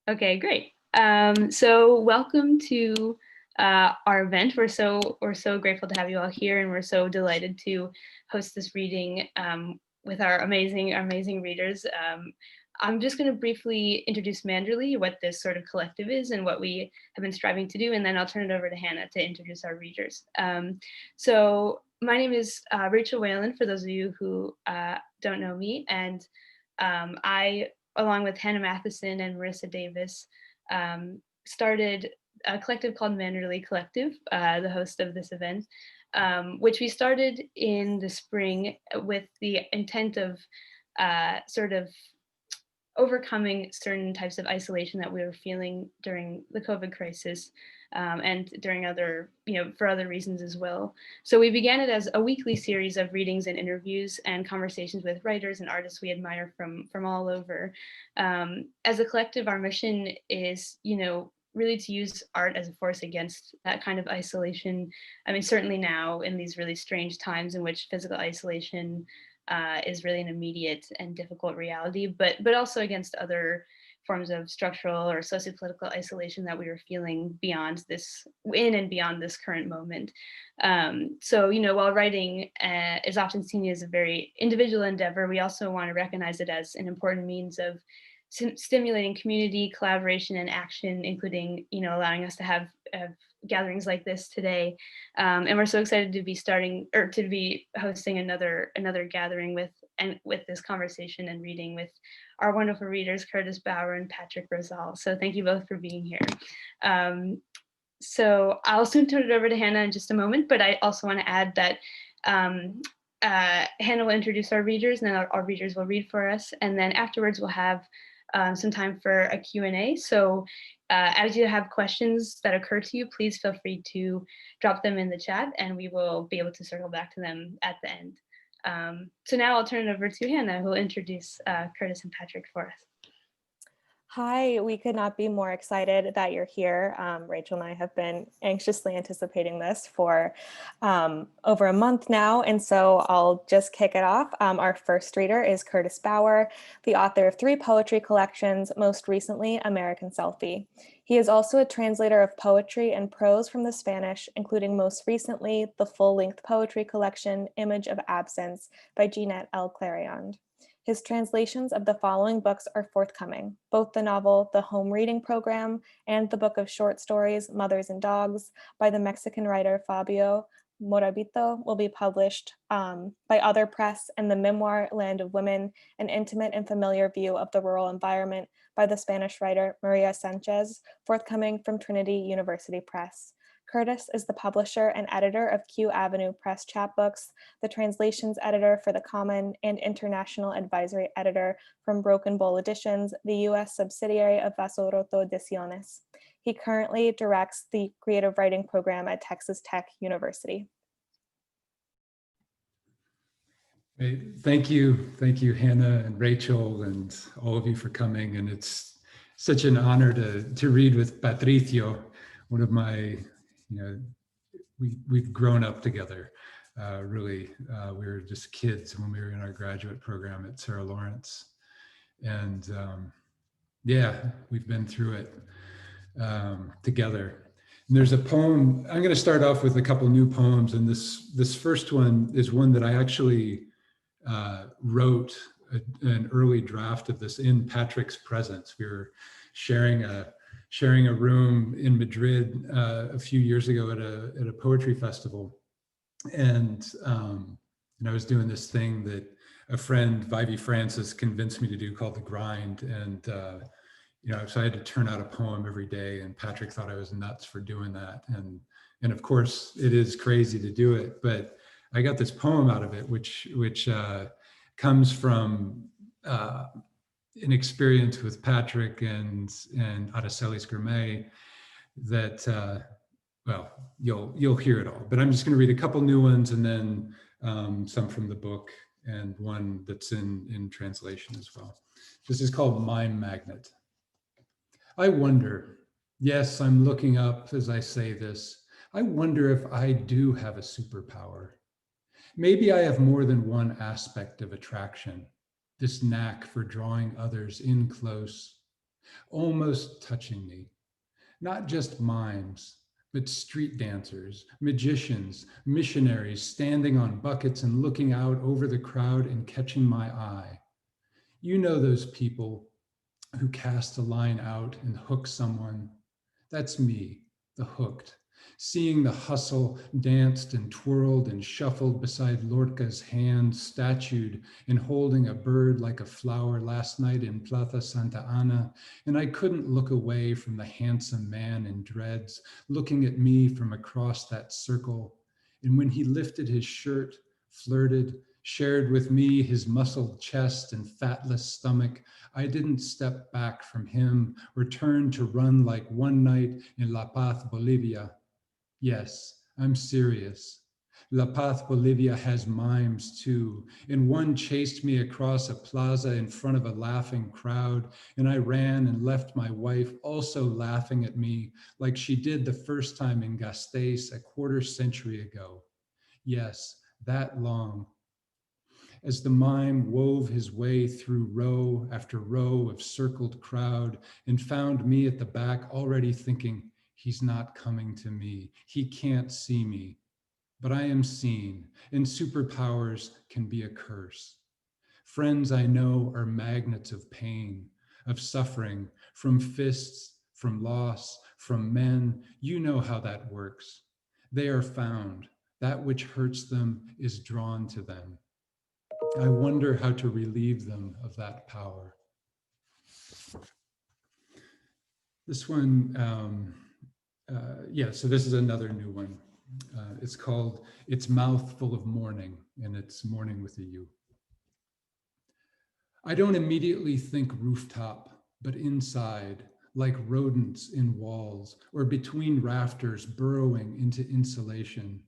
Okay, great. So welcome to our event. We're so grateful to have you all here, and we're so delighted to host this reading with our amazing readers. I'm just going to briefly introduce Manderley, what this sort of collective is and what we have been striving to do, and then I'll turn it over to Hannah to introduce our readers. So my name is Rachel Whalen, for those of you who don't know me, and I, along with Hannah Matheson and Marissa Davis, started a collective called Manderley Collective, the host of this event, which we started in the spring with the intent of sort of overcoming certain types of isolation that we were feeling during the COVID crisis, and during other, for other reasons as well. So we began it as a weekly series of readings and interviews and conversations with writers and artists we admire from all over. As a collective, our mission is, really to use art as a force against that kind of isolation. I mean, certainly now in these really strange times in which physical isolation is really an immediate and difficult reality, but also against other forms of structural or sociopolitical isolation that we were feeling beyond this, in and beyond this current moment. So, while writing is often seen as a very individual endeavor, we also want to recognize it as an important means of stimulating community collaboration and action, including, allowing us to have gatherings like this today. And we're so excited to be to be hosting another gathering with this conversation and reading with our wonderful readers, Curtis Bauer and Patrick Rosal. So thank you both for being here. So I'll soon turn it over to Hannah in just a moment, but I also want to add that Hannah will introduce our readers, and then our readers will read for us. And then afterwards we'll have some time for a Q&A. So as you have questions that occur to you, please feel free to drop them in the chat, and we will be able to circle back to them at the end. So now I'll turn it over to Hannah, who will introduce Curtis and Patrick for us. Hi, we could not be more excited that you're here. Rachel and I have been anxiously anticipating this for over a month now, and so I'll just kick it off. Our first reader is Curtis Bauer, the author of 3 poetry collections, most recently American Selfie. He is also a translator of poetry and prose from the Spanish, including most recently the full-length poetry collection, Image of Absence by Jeannette L. Clariond. His translations of the following books are forthcoming. Both the novel, The Home Reading Program, and the book of short stories, Mothers and Dogs, by the Mexican writer Fabio Morábito will be published by Other Press, and the memoir, Land of Women, an intimate and familiar view of the rural environment by the Spanish writer María Sánchez, forthcoming from Trinity University Press. Curtis is the publisher and editor of Q Avenue Press Chapbooks, the translations editor for The Common, and international advisory editor from Broken Bowl Editions, the U.S. subsidiary of Vaso Roto Ediciones. He currently directs the creative writing program at Texas Tech University. Thank you, Hannah and Rachel, and all of you for coming. And it's such an honor to read with Patricio, one of my, we've grown up together. Really, we were just kids when we were in our graduate program at Sarah Lawrence, and yeah, we've been through it together. And there's a poem. I'm going to start off with a couple new poems, and this first one is one that I actually wrote an early draft of this in Patrick's presence. We were sharing a room in Madrid a few years ago at a poetry festival, and I was doing this thing that a friend, Vivi Francis, convinced me to do called the grind, and so I had to turn out a poem every day, and Patrick thought I was nuts for doing that, and of course it is crazy to do it, but I got this poem out of it, which comes from an experience with Patrick and Aracelis Gourmet that, well, you'll hear it all, but I'm just going to read a couple new ones, and then some from the book, and one that's in translation as well. This is called Mime Magnet. I wonder, yes, I'm looking up as I say this, I wonder if I do have a superpower. Maybe I have more than one aspect of attraction, this knack for drawing others in close. almost touching me. Not just mimes, but street dancers, magicians, missionaries standing on buckets and looking out over the crowd and catching my eye. You know those people who cast a line out and hook someone. That's me, the hooked, seeing the hustle danced and twirled and shuffled beside Lorca's hand, statued and holding a bird like a flower last night in Plaza Santa Ana, and I couldn't look away from the handsome man in dreads, looking at me from across that circle. And when he lifted his shirt, flirted, shared with me his muscled chest and fatless stomach, I didn't step back from him or turn to run like one night in La Paz, Bolivia. Yes, I'm serious. La Paz, Bolivia has mimes too, and one chased me across a plaza in front of a laughing crowd, and I ran and left my wife also laughing at me like she did the first time in Gasteiz a quarter century ago. Yes, that long. As the mime wove his way through row after row of circled crowd and found me at the back already thinking, he's not coming to me, he can't see me. But I am seen, and superpowers can be a curse. Friends I know are magnets of pain, of suffering, from fists, from loss, from men. You know how that works. They are found. That which hurts them is drawn to them. I wonder how to relieve them of that power. This one, so this is another new one. It's called Its Mouth Full of Mourning, and it's Mourning with a U. I don't immediately think rooftop, but inside, like rodents in walls or between rafters burrowing into insulation.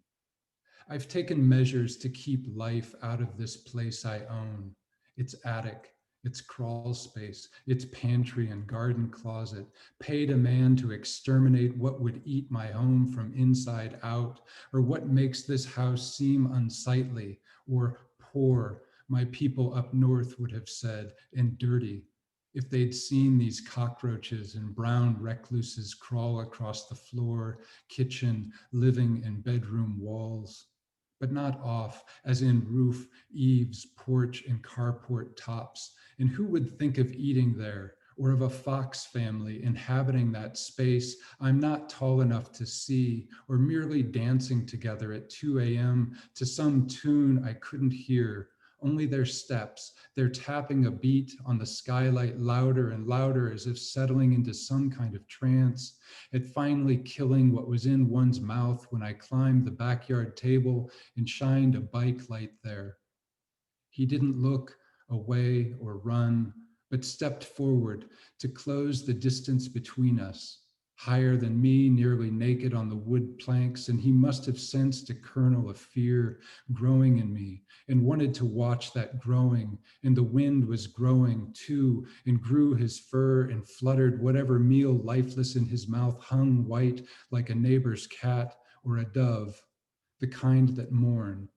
I've taken measures to keep life out of this place I own, its attic, its crawl space, its pantry and garden closet, paid a man to exterminate what would eat my home from inside out, or what makes this house seem unsightly or poor, my people up north would have said, and dirty, if they'd seen these cockroaches and brown recluses crawl across the floor, kitchen, living, and bedroom walls. But not off, as in roof, eaves, porch, and carport tops. And who would think of eating there, or of a fox family inhabiting that space I'm not tall enough to see, or merely dancing together at 2 a.m. to some tune I couldn't hear, only their steps, their tapping a beat on the skylight louder and louder as if settling into some kind of trance, it finally killing what was in one's mouth when I climbed the backyard table and shined a bike light there. He didn't look away or run, but stepped forward to close the distance between us, higher than me, nearly naked on the wood planks, and he must have sensed a kernel of fear growing in me and wanted to watch that growing, and the wind was growing too, and grew his fur and fluttered whatever meal lifeless in his mouth hung white like a neighbor's cat or a dove, the kind that mourn,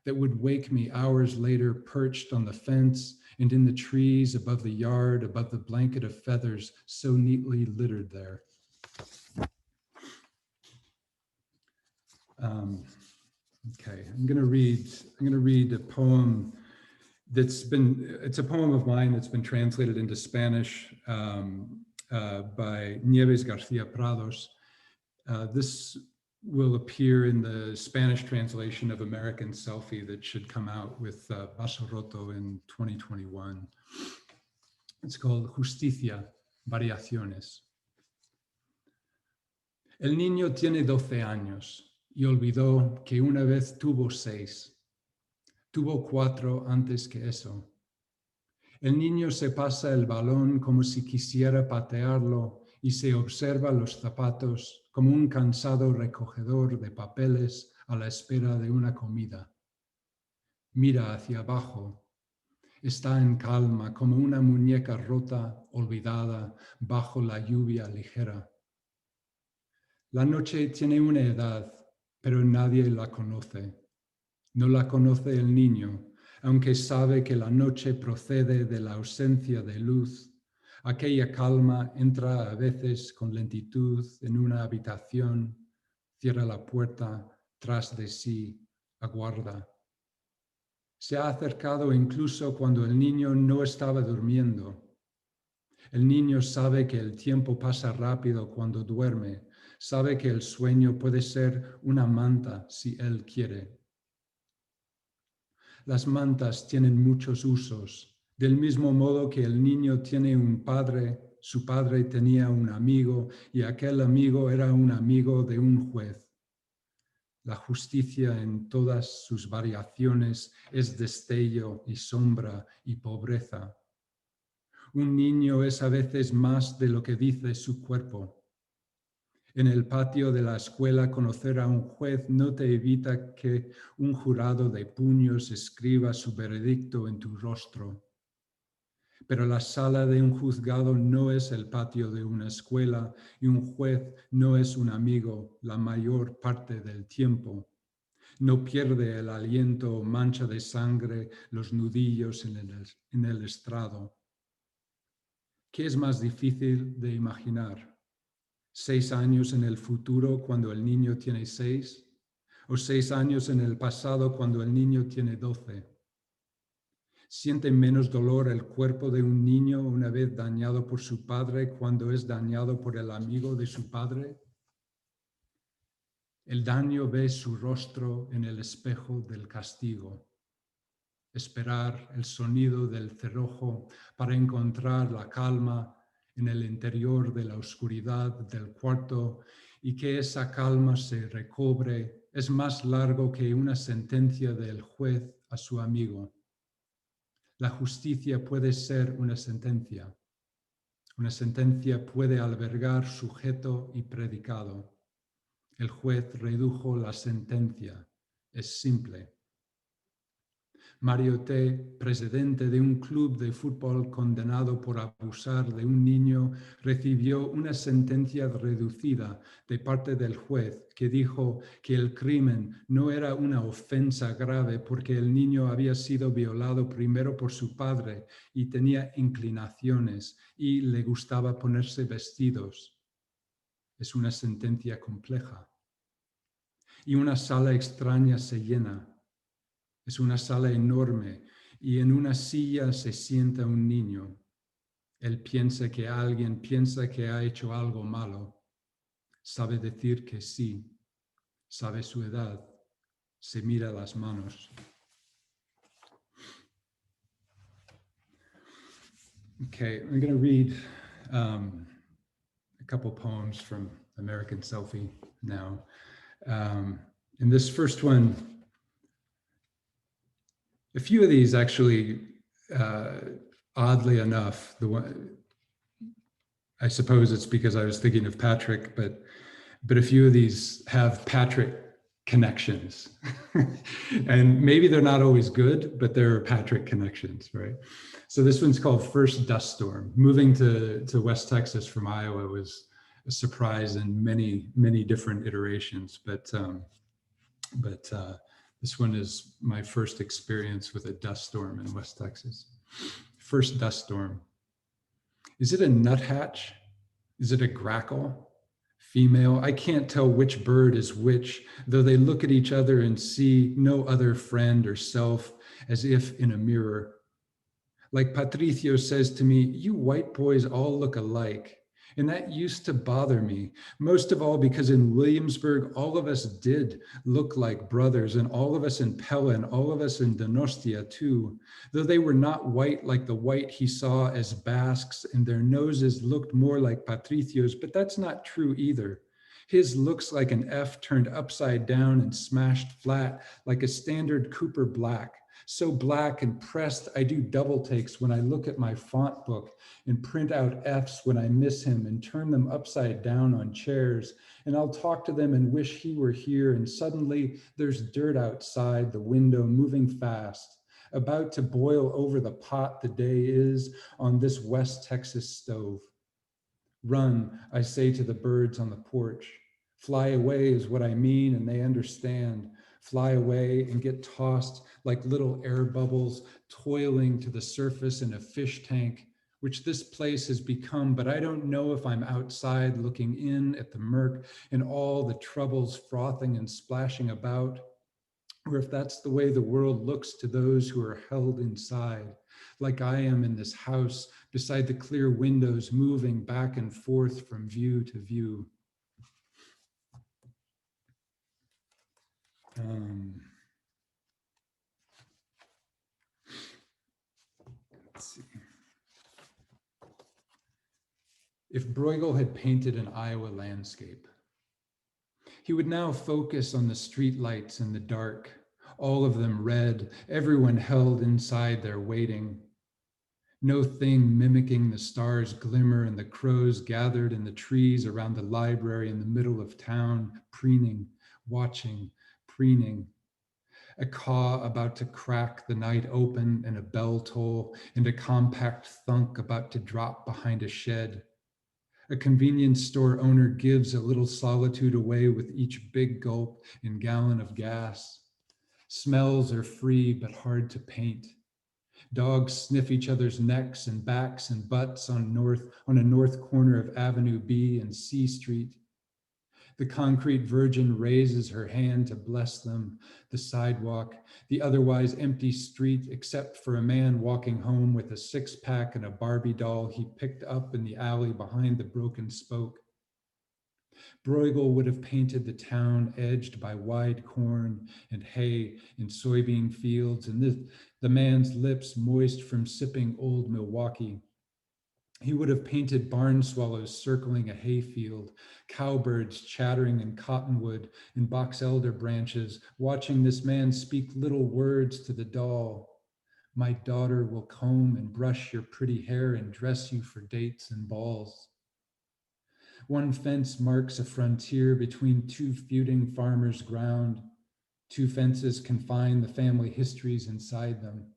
that would wake me hours later perched on the fence and in the trees above the yard, above the blanket of feathers so neatly littered there. Okay, I'm going to read a poem it's a poem of mine that's been translated into Spanish by Nieves Garcia Prados. This will appear in the Spanish translation of American Selfie that should come out with Vaso Roto in 2021. It's called Justicia, Variaciones. El niño tiene 12 años y olvidó que una vez tuvo 6. Tuvo 4 antes que eso. El niño se pasa el balón como si quisiera patearlo y se observa los zapatos como un cansado recogedor de papeles a la espera de una comida. Mira hacia abajo. Está en calma como una muñeca rota, olvidada, bajo la lluvia ligera. La noche tiene una edad, pero nadie la conoce. No la conoce el niño, aunque sabe que la noche procede de la ausencia de luz, Aquella calma entra a veces con lentitud en una habitación, cierra la puerta tras de sí, aguarda. Se ha acercado incluso cuando el niño no estaba durmiendo. El niño sabe que el tiempo pasa rápido cuando duerme, sabe que el sueño puede ser una manta si él quiere. Las mantas tienen muchos usos, del mismo modo que el niño tiene un padre, su padre tenía un amigo y aquel amigo era un amigo de un juez. La justicia en todas sus variaciones es destello y sombra y pobreza. Un niño es a veces más de lo que dice su cuerpo. En el patio de la escuela, conocer a un juez no te evita que un jurado de puños escriba su veredicto en tu rostro. Pero la sala de un juzgado no es el patio de una escuela y un juez no es un amigo la mayor parte del tiempo. No pierde el aliento o mancha de sangre los nudillos en el estrado. ¿Qué es más difícil de imaginar? 6 años en el futuro cuando el niño tiene 6, o 6 años en el pasado cuando el niño tiene 12. ¿Siente menos dolor el cuerpo de un niño una vez dañado por su padre cuando es dañado por el amigo de su padre? El daño ve su rostro en el espejo del castigo. Esperar el sonido del cerrojo para encontrar la calma en el interior de la oscuridad del cuarto y que esa calma se recobre es más largo que una sentencia del juez a su amigo. La justicia puede ser una sentencia. Una sentencia puede albergar sujeto y predicado. El juez redujo la sentencia. Es simple. Mario T., presidente de un club de fútbol condenado por abusar de un niño, recibió una sentencia reducida de parte del juez que dijo que el crimen no era una ofensa grave porque el niño había sido violado primero por su padre y tenía inclinaciones y le gustaba ponerse vestidos. Es una sentencia compleja. Y una sala extraña se llena. Es una sala enorme y en una silla se sienta un niño. Él piensa que alguien piensa que ha hecho algo malo. Sabe decir que sí. Sabe su edad. Se mira las manos. Okay, I'm going to read a couple poems from American Selfie now. In this first one, a few of these actually, oddly enough, I suppose it's because I was thinking of Patrick, but a few of these have Patrick connections. And maybe they're not always good, but there are Patrick connections, right? So this one's called First Dust Storm. Moving to West Texas from Iowa was a surprise in many different iterations, but this one is my first experience with a dust storm in West Texas. First dust storm. Is it a nuthatch? Is it a grackle? Female? I can't tell which bird is which, though they look at each other and see no other friend or self, as if in a mirror. Like Patricio says to me, you white boys all look alike. And that used to bother me, most of all because in Williamsburg, all of us did look like brothers, and all of us in Pella, and all of us in Donostia too, though they were not white like the white he saw as Basques, and their noses looked more like Patricio's, but that's not true either. His looks like an F turned upside down and smashed flat, like a standard Cooper black. So black and pressed, I do double takes when I look at my font book and print out F's when I miss him and turn them upside down on chairs. And I'll talk to them and wish he were here. And suddenly there's dirt outside the window moving fast, about to boil over the pot the day is on this West Texas stove. Run, I say to the birds on the porch. Fly away is what I mean, and they understand. Fly away and get tossed like little air bubbles toiling to the surface in a fish tank which this place has become, but I don't know if I'm outside looking in at the murk and all the troubles frothing and splashing about, or if that's the way the world looks to those who are held inside, like I am in this house beside the clear windows moving back and forth from view to view. Let's see. If Bruegel had painted an Iowa landscape, he would now focus on the streetlights in the dark, all of them red, everyone held inside their waiting. No thing mimicking the stars' glimmer and the crows gathered in the trees around the library in the middle of town, preening, watching, preening. A caw about to crack the night open and a bell toll and a compact thunk about to drop behind a shed. A convenience store owner gives a little solitude away with each big gulp and gallon of gas. Smells are free but hard to paint. Dogs sniff each other's necks and backs and butts on a north corner of Avenue B and C Street. The concrete virgin raises her hand to bless them, the sidewalk, the otherwise empty street, except for a man walking home with a six-pack and a Barbie doll he picked up in the alley behind the broken spoke. Bruegel would have painted the town edged by wide corn and hay and soybean fields, and the man's lips moist from sipping old Milwaukee. He would have painted barn swallows circling a hayfield, cowbirds chattering in cottonwood and box elder branches, watching this man speak little words to the doll. My daughter will comb and brush your pretty hair and dress you for dates and balls. One fence marks a frontier between two feuding farmers' ground. Two fences confine the family histories inside them.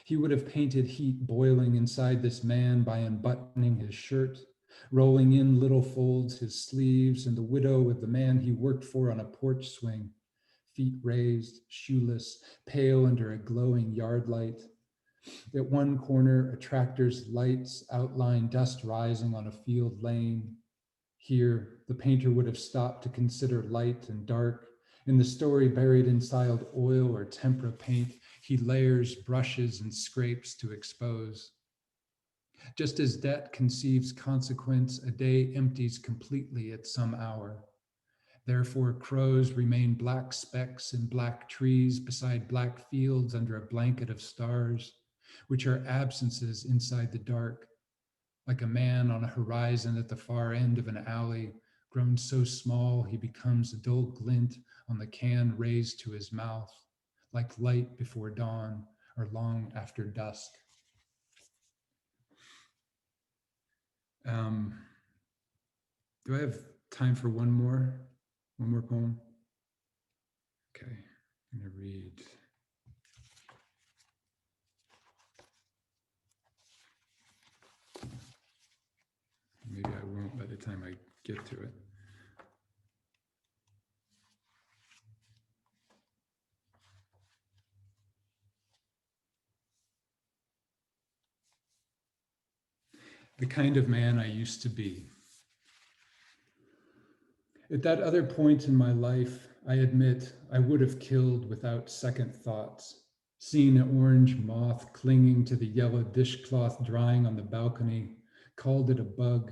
He would have painted heat boiling inside this man by unbuttoning his shirt, rolling in little folds his sleeves, and the widow of the man he worked for on a porch swing, feet raised, shoeless, pale under a glowing yard light. At one corner, a tractor's lights outline dust rising on a field lane. Here, the painter would have stopped to consider light and dark. In the story buried inside oil or tempera paint, he layers brushes and scrapes to expose. Just as debt conceives consequence, a day empties completely at some hour. Therefore, crows remain black specks in black trees beside black fields under a blanket of stars, which are absences inside the dark, like a man on a horizon at the far end of an alley, grown so small he becomes a dull glint on the can raised to his mouth, like light before dawn or long after dusk. Do I have time for one more poem? Okay, I'm gonna read. Maybe I won't by the time I get to it. The kind of man I used to be. At that other point in my life, I admit I would have killed without second thoughts, seen an orange moth clinging to the yellow dishcloth drying on the balcony, called it a bug,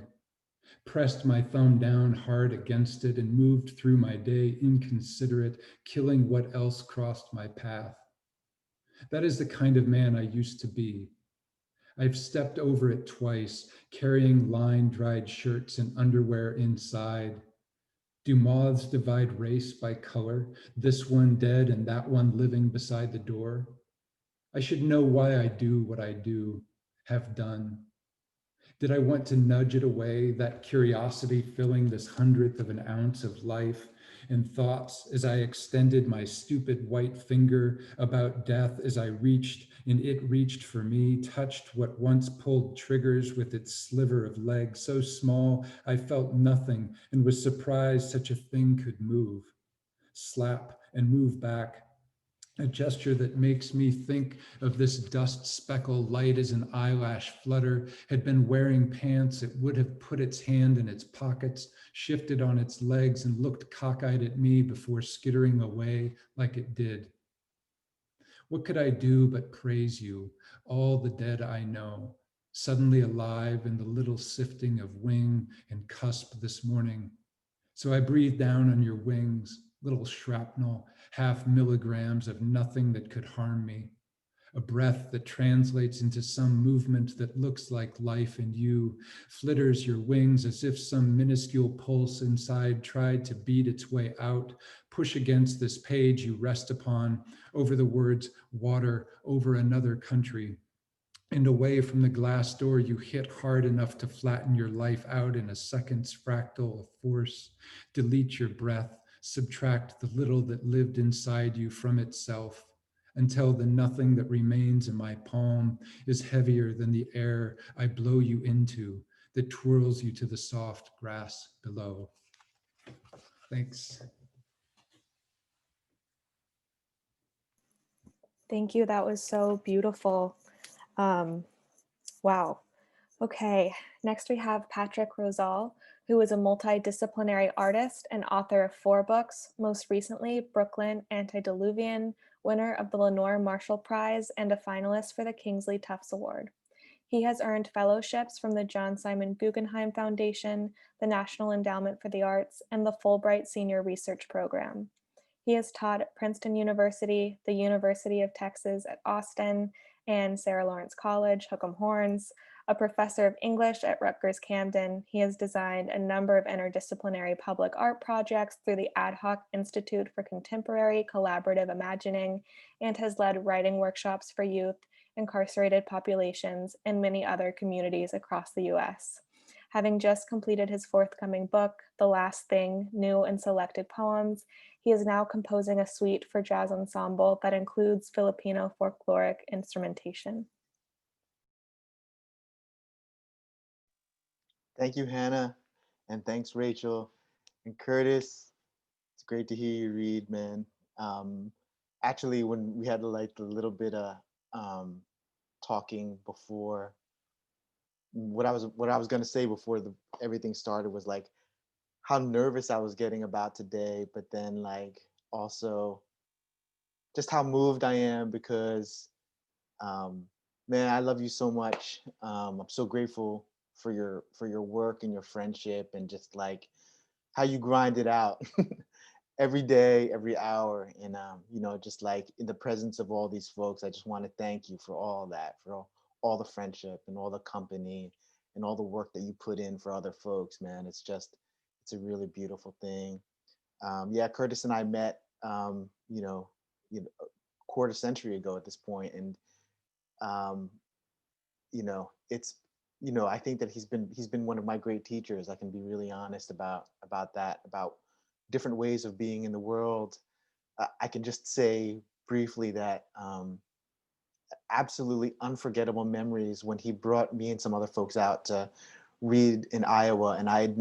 pressed my thumb down hard against it and moved through my day inconsiderate, killing what else crossed my path. That is the kind of man I used to be. I've stepped over it twice, carrying line-dried shirts and underwear inside. Do moths divide race by color, this one dead and that one living beside the door? I should know why I do what I do, have done. Did I want to nudge it away, that curiosity filling this 100th of an ounce of life and thoughts as I extended my stupid white finger about death as I reached and it reached for me, touched what once pulled triggers with its sliver of leg so small I felt nothing and was surprised such a thing could move, slap and move back, a gesture that makes me think of this dust speckle light as an eyelash flutter, had been wearing pants, it would have put its hand in its pockets, shifted on its legs, and looked cockeyed at me before skittering away like it did. What could I do but praise you, all the dead I know, suddenly alive in the little sifting of wing and cusp this morning? So I breathe down on your wings, little shrapnel, half milligrams of nothing that could harm me. A breath that translates into some movement that looks like life in you, flitters your wings as if some minuscule pulse inside tried to beat its way out, push against this page you rest upon, over the words water over another country, and away from the glass door you hit hard enough to flatten your life out in a second's fractal of force, delete your breath, subtract the little that lived inside you from itself, until the nothing that remains in my palm is heavier than the air I blow you into that twirls you to the soft grass below. Thanks. Thank you. That was so beautiful. Wow. Okay, next we have Patrick Rosal, who is a multidisciplinary artist and author of 4 books, most recently Brooklyn Antediluvian, winner of the Lenore Marshall Prize and a finalist for the Kingsley Tufts Award. He has earned fellowships from the John Simon Guggenheim Foundation, the National Endowment for the Arts, and the Fulbright Senior Research Program. He has taught at Princeton University, the University of Texas at Austin, and Sarah Lawrence College, Hook'em Horns. A professor of English at Rutgers Camden, he has designed a number of interdisciplinary public art projects through the Ad Hoc Institute for Contemporary Collaborative Imagining, and has led writing workshops for youth, incarcerated populations, and many other communities across the US. Having just completed his forthcoming book, The Last Thing, New and Selected Poems, he is now composing a suite for jazz ensemble that includes Filipino folkloric instrumentation. Thank you, Hannah, and thanks, Rachel and Curtis. It's great to hear you read, man. Actually, when we had like a little bit of talking before, what I was gonna say before everything started was like how nervous I was getting about today, but then like also just how moved I am because, man, I love you so much. I'm so grateful for your work and your friendship and just like how you grind it out every day, every hour. And, you know, just like in the presence of all these folks, I just want to thank you for all that, for all the friendship and all the company and all the work that you put in for other folks, man. It's a really beautiful thing. Yeah, Curtis and I met, you know, a quarter century ago at this point. And, you know, I think that he's been one of my great teachers. I can be really honest about that, about different ways of being in the world. I can just say briefly that absolutely unforgettable memories when he brought me and some other folks out to read in Iowa. And I'd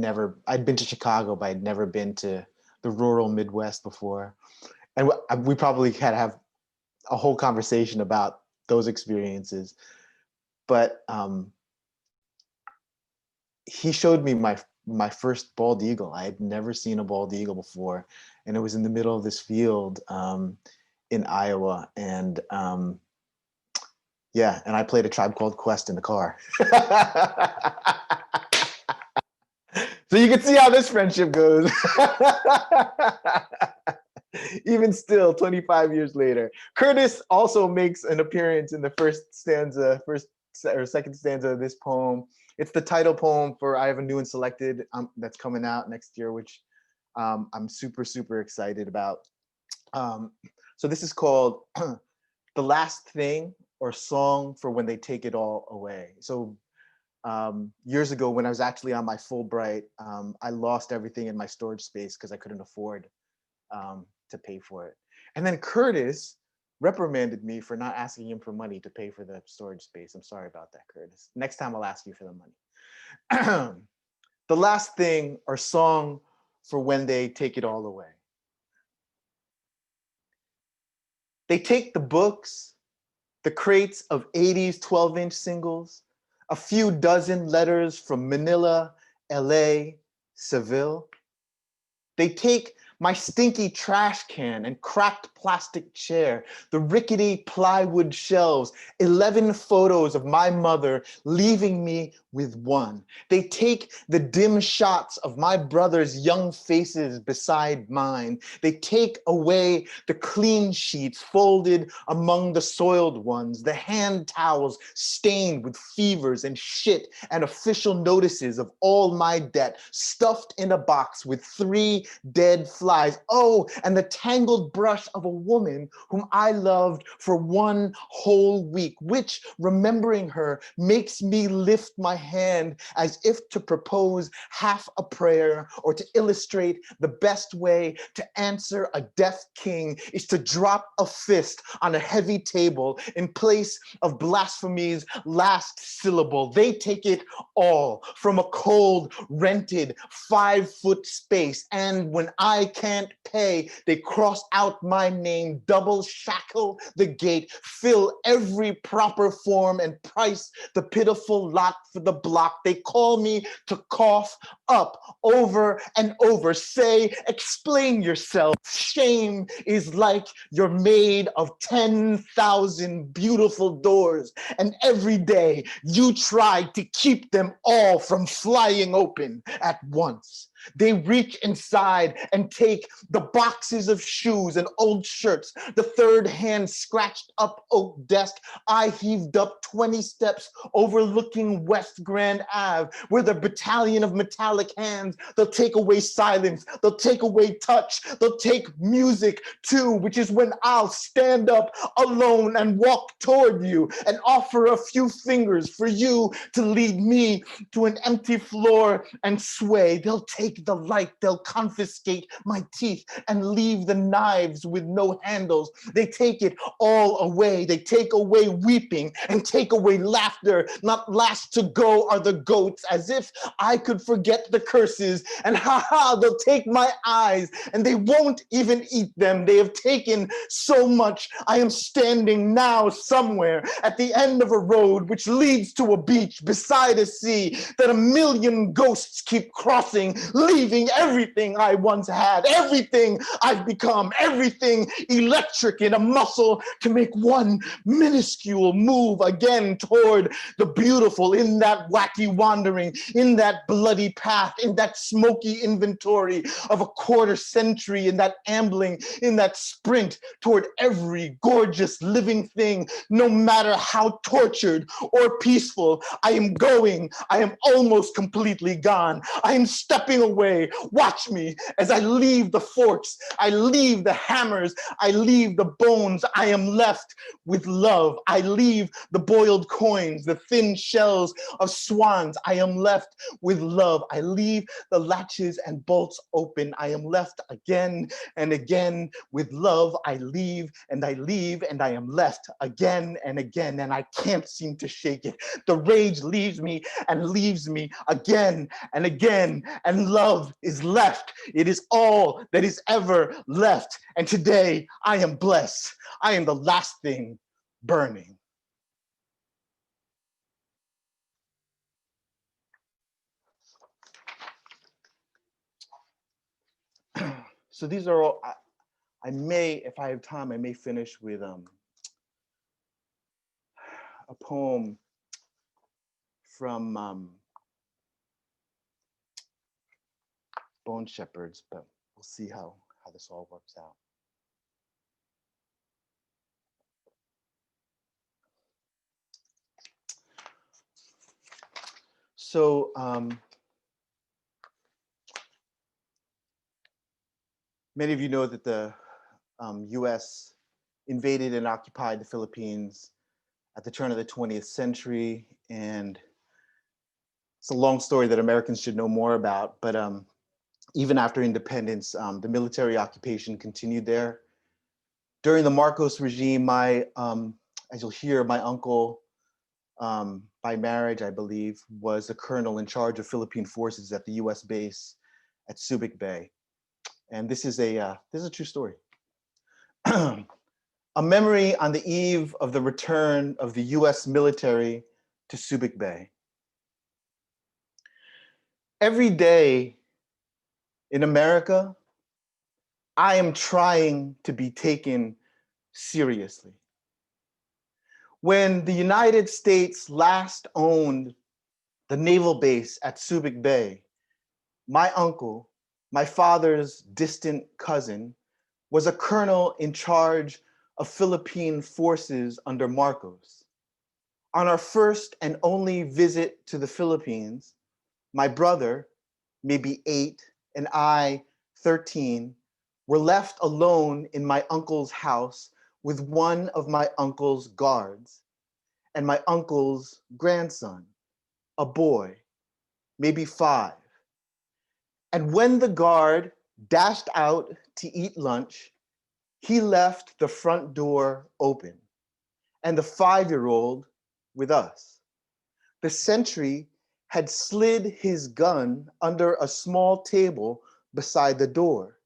been to Chicago, but I'd never been to the rural Midwest before. And we probably had to have a whole conversation about those experiences. But he showed me my first bald eagle. I had never seen a bald eagle before, and it was in the middle of this field in Iowa. And yeah, and I played A Tribe Called Quest in the car. So you can see how this friendship goes. Even still, 25 years later. Curtis also makes an appearance in the first or second stanza of this poem. It's the title poem for I Have a New and Selected that's coming out next year, which I'm super, super excited about. So this is called The Last Thing, or Song for When They Take It All Away. So years ago, when I was actually on my Fulbright, I lost everything in my storage space because I couldn't afford to pay for it. And then Curtis reprimanded me for not asking him for money to pay for the storage space. I'm sorry about that, Curtis. Next time I'll ask you for the money. The Last Thing, or Song for When They Take It All Away. They take the books, the crates of 80s 12-inch singles, a few dozen letters from Manila, LA, Seville. They take my stinky trash can and cracked plastic chair, the rickety plywood shelves, 11 photos of my mother, leaving me with one. They take the dim shots of my brother's young faces beside mine. They take away the clean sheets folded among the soiled ones, the hand towels stained with fevers and shit, and official notices of all my debt, stuffed in a box with 3 dead flies. Oh, and the tangled brush of a woman whom I loved for 1 whole week, which, remembering her, makes me lift my hand as if to propose half a prayer, or to illustrate the best way to answer a deaf king is to drop a fist on a heavy table in place of blasphemy's last syllable. They take it all from a cold, rented 5-foot space, and when I can't pay, they cross out my name, double shackle the gate, fill every proper form, and price the pitiful lot for the block. They call me to cough up over and over, say, explain yourself. Shame is like you're made of 10,000 beautiful doors, and every day you try to keep them all from flying open at once. They reach inside and take the boxes of shoes and old shirts, the third-hand scratched up oak desk I heaved up 20 steps overlooking West Grand Ave, where the battalion of metallic hands, they'll take away silence, they'll take away touch, they'll take music too, which is when I'll stand up alone and walk toward you and offer a few fingers for you to lead me to an empty floor and sway. They'll take the light, they'll confiscate my teeth and leave the knives with no handles. They take it all away. They take away weeping and take away laughter. Not last to go are the goats, as if I could forget the curses. And they'll take my eyes and they won't even eat them. They have taken so much. I am standing now somewhere at the end of a road which leads to a beach beside a sea that a million ghosts keep crossing, leaving everything I once had, everything I've become, everything electric in a muscle to make one minuscule move again toward the beautiful, in that wacky wandering, in that bloody path, in that smoky inventory of a quarter century, in that ambling, in that sprint toward every gorgeous living thing, no matter how tortured or peaceful. I am going. I am almost completely gone. I am stepping away. Watch me as I leave the forks, I leave the hammers, I leave the bones. I am left with love. I leave the boiled coins, the thin shells of swans. I am left with love. I leave the latches and bolts open. I am left again and again with love. I leave and I leave and I am left again and again, and I can't seem to shake it. The rage leaves me and leaves me again and again, and love is left. It is all that is ever left. And today I am blessed. I am the last thing burning. So these are all, I may, if I have time, I may finish with a poem from Bone Shepherds, but we'll see how this all works out. So many of you know that the US invaded and occupied the Philippines at the turn of the 20th century. And it's a long story that Americans should know more about, but even after independence, the military occupation continued there. During the Marcos regime, as you'll hear, my uncle, by marriage, I believe, was a colonel in charge of Philippine forces at the US base at Subic Bay. And this is a true story. a memory on the eve of the return of the US military to Subic Bay. Every day in America, I am trying to be taken seriously. When the United States last owned the naval base at Subic Bay, my uncle, my father's distant cousin, was a colonel in charge of Philippine forces under Marcos. On our first and only visit to the Philippines, my brother, maybe 8, and I, 13, were left alone in my uncle's house with one of my uncle's guards and my uncle's grandson, a boy, maybe 5. And when the guard dashed out to eat lunch, he left the front door open and the 5-year-old with us. The sentry had slid his gun under a small table beside the door.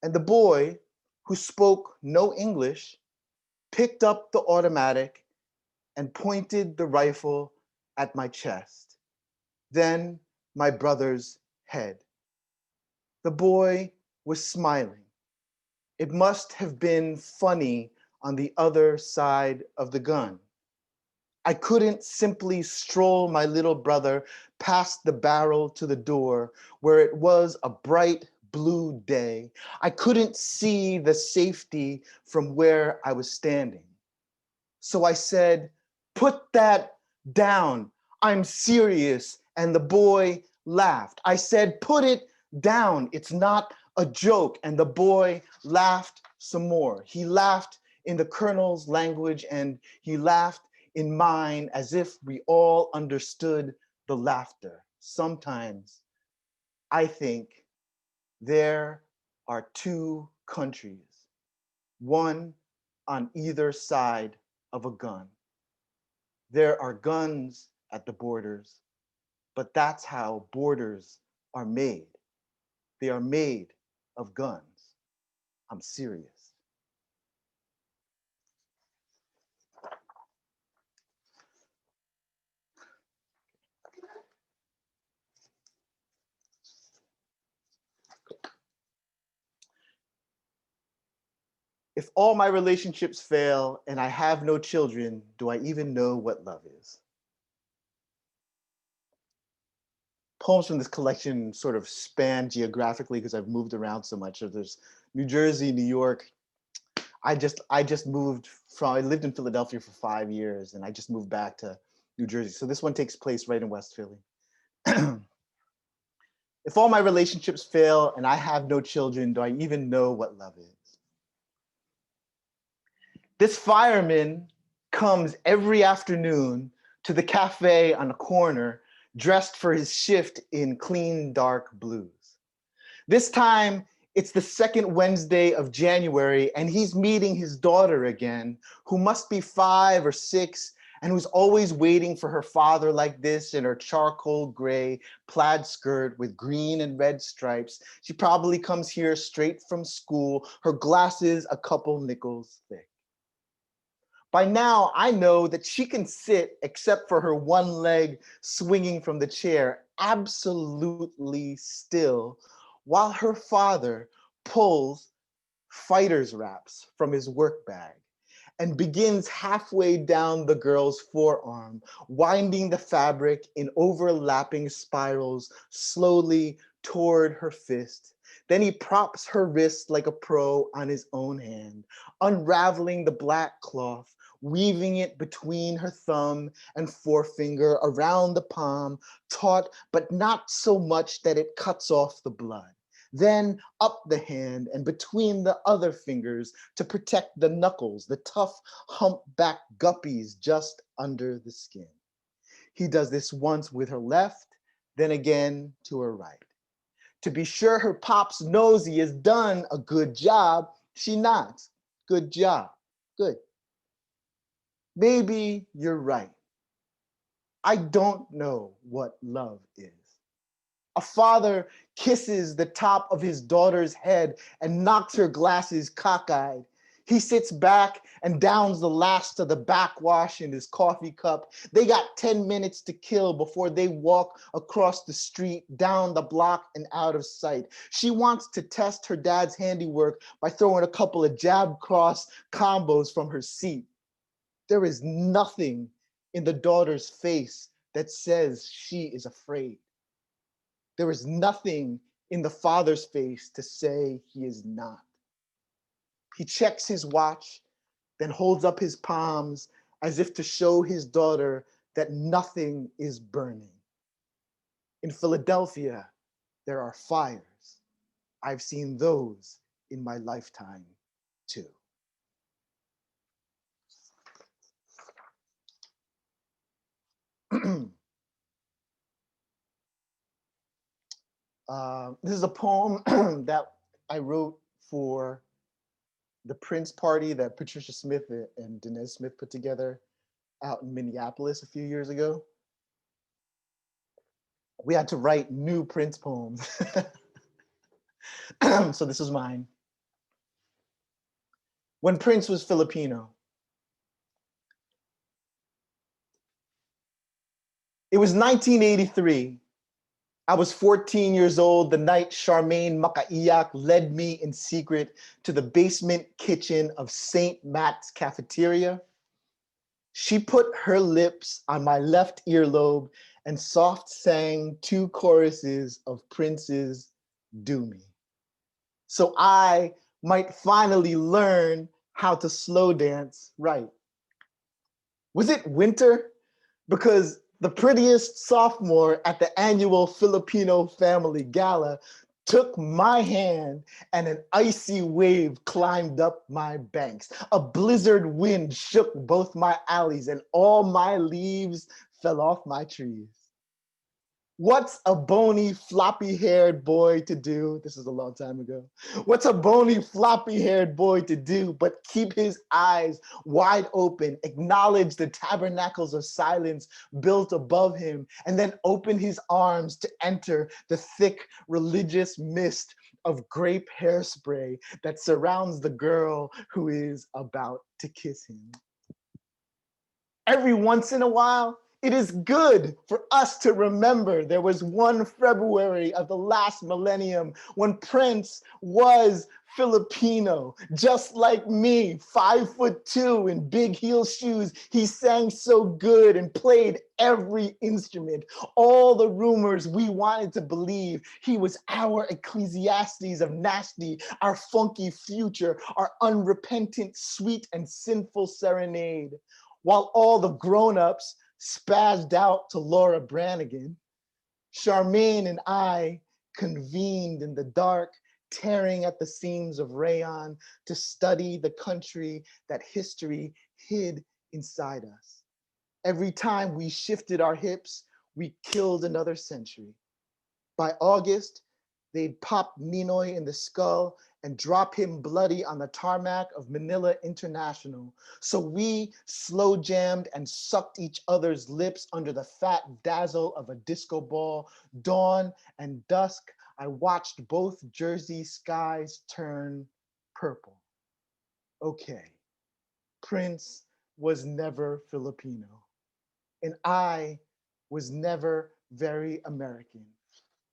And the boy, who spoke no English, picked up the automatic and pointed the rifle at my chest, then my brother's head. The boy was smiling. It must have been funny on the other side of the gun. I couldn't simply stroll my little brother past the barrel to the door where it was a bright blue day. I couldn't see the safety from where I was standing. So I said, "Put that down. I'm serious." And the boy laughed. I said, "Put it down. It's not a joke." And the boy laughed some more. He laughed in the colonel's language and he laughed in mine as if we all understood the laughter. Sometimes I think there are 2 countries, one on either side of a gun. There are guns at the borders, but that's how borders are made. They are made of guns. I'm serious. If all my relationships fail and I have no children, do I even know what love is? Poems from this collection sort of span geographically because I've moved around so much. So there's New Jersey, New York. I just moved from, I lived in Philadelphia for 5 years and I just moved back to New Jersey. So this one takes place right in West Philly. If all my relationships fail and I have no children, do I even know what love is? This fireman comes every afternoon to the cafe on a corner, dressed for his shift in clean, dark blues. This time, it's the second Wednesday of January, and he's meeting his daughter again, who must be 5 or 6, and who's always waiting for her father like this in her charcoal gray plaid skirt with green and red stripes. She probably comes here straight from school, her glasses a couple nickels thick. By now, I know that she can sit, except for her one leg swinging from the chair, absolutely still, while her father pulls fighter's wraps from his work bag and begins halfway down the girl's forearm, winding the fabric in overlapping spirals slowly toward her fist. Then he props her wrist like a pro on his own hand, unraveling the black cloth, weaving it between her thumb and forefinger around the palm, taut but not so much that it cuts off the blood. Then up the hand and between the other fingers to protect the knuckles, the tough humpback guppies just under the skin. He does this once with her left, then again to her right. To be sure her pops knows he has done a good job, she nods. Good job, good. Maybe you're right. I don't know what love is. A father kisses the top of his daughter's head and knocks her glasses cockeyed. He sits back and downs the last of the backwash in his coffee cup. They got 10 minutes to kill before they walk across the street, down the block, and out of sight. She wants to test her dad's handiwork by throwing a couple of jab cross combos from her seat. There is nothing in the daughter's face that says she is afraid. There is nothing in the father's face to say he is not. He checks his watch, then holds up his palms as if to show his daughter that nothing is burning. In Philadelphia, there are fires. I've seen those in my lifetime too. This is a poem that I wrote for the Prince party that Patricia Smith and Dinesh Smith put together out in Minneapolis a few years ago. We had to write new Prince poems. So this is mine. When Prince was Filipino. It was 1983. I was 14 years old the night Charmaine Makaiyak led me in secret to the basement kitchen of St. Matt's Cafeteria. She put her lips on my left earlobe and soft sang 2 choruses of Prince's Do Me. So I might finally learn how to slow dance right. Was it winter? Because the prettiest sophomore at the annual Filipino Family Gala took my hand and an icy wave climbed up my banks. A blizzard wind shook both my alleys and all my leaves fell off my trees. What's a bony, floppy-haired boy to do? This is a long time ago. What's a bony, floppy-haired boy to do but keep his eyes wide open, acknowledge the tabernacles of silence built above him, and then open his arms to enter the thick religious mist of grape hairspray that surrounds the girl who is about to kiss him? Every once in a while, it is good for us to remember there was one February of the last millennium when Prince was Filipino, just like me, 5'2" in big heel shoes. He sang so good and played every instrument. All the rumors we wanted to believe. He was our Ecclesiastes of nasty, our funky future, our unrepentant, sweet and sinful serenade. While all the grown-ups spazzed out to Laura Branigan, Charmaine and I convened in the dark, tearing at the seams of rayon to study the country that history hid inside us. Every time we shifted our hips, we killed another century. By August, they'd pop Ninoy in the skull and drop him bloody on the tarmac of Manila International. So we slow jammed and sucked each other's lips under the fat dazzle of a disco ball. Dawn and dusk, I watched both Jersey skies turn purple. Okay, Prince was never Filipino, and I was never very American.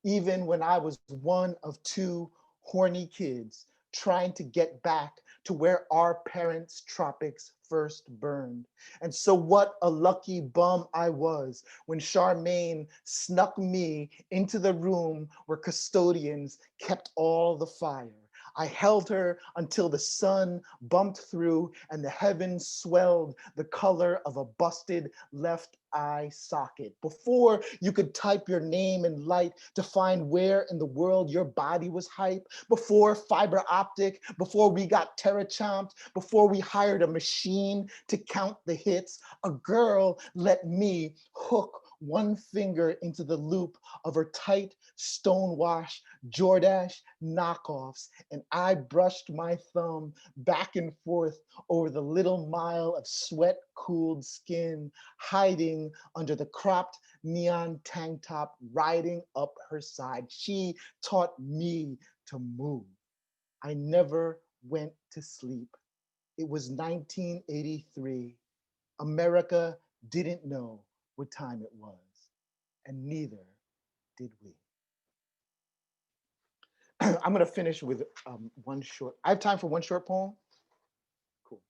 Even when I was one of 2 horny kids trying to get back to where our parents' tropics first burned. And so what a lucky bum I was when Charmaine snuck me into the room where custodians kept all the fire. I held her until the sun bumped through and the heavens swelled the color of a busted left eye socket. Before you could type your name in light to find where in the world your body was hype, before fiber optic, before we got terra-chomped, before we hired a machine to count the hits, a girl let me hook one finger into the loop of her tight stonewash Jordache knockoffs, and I brushed my thumb back and forth over the little mile of sweat-cooled skin hiding under the cropped neon tank top riding up her side. She taught me to move. I never went to sleep. It was 1983. America didn't know what time it was, and neither did we. I'm gonna finish with one short, I have time for one short poem? Cool.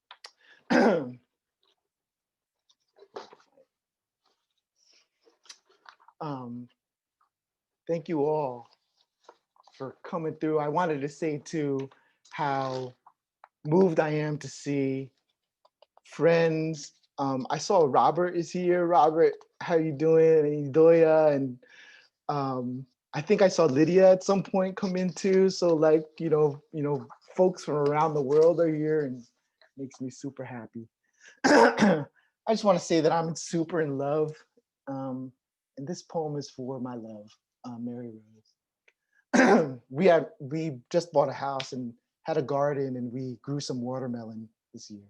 Thank you all for coming through. I wanted to say too how moved I am to see friends. I saw Robert is here. Robert, how you doing? And Doya, and I think I saw Lydia at some point come in too. So like, you know, folks from around the world are here and makes me super happy. I just want to say that I'm super in love. And this poem is for my love, Mary Rose. we just bought a house and had a garden, and we grew some watermelon this year.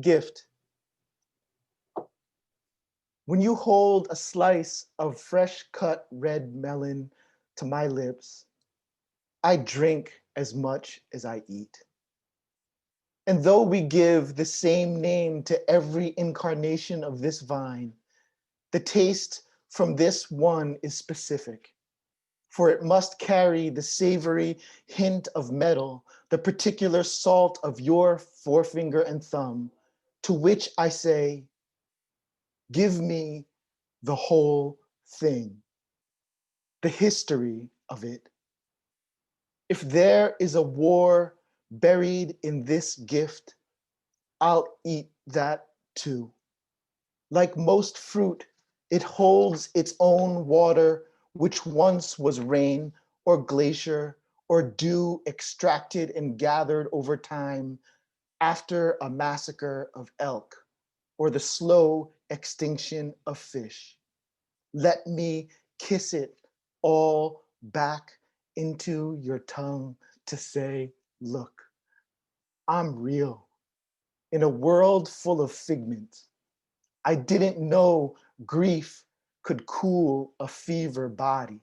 Gift. When you hold a slice of fresh cut red melon to my lips, I drink as much as I eat. And though we give the same name to every incarnation of this vine, the taste from this one is specific, for it must carry the savory hint of metal, the particular salt of your forefinger and thumb, to which I say, give me the whole thing, the history of it. If there is a war buried in this gift, I'll eat that too. Like most fruit, it holds its own water, which once was rain or glacier or dew extracted and gathered over time after a massacre of elk or the slow extinction of fish. Let me kiss it all back into your tongue to say, look, I'm real in a world full of figments. I didn't know grief could cool a fever body,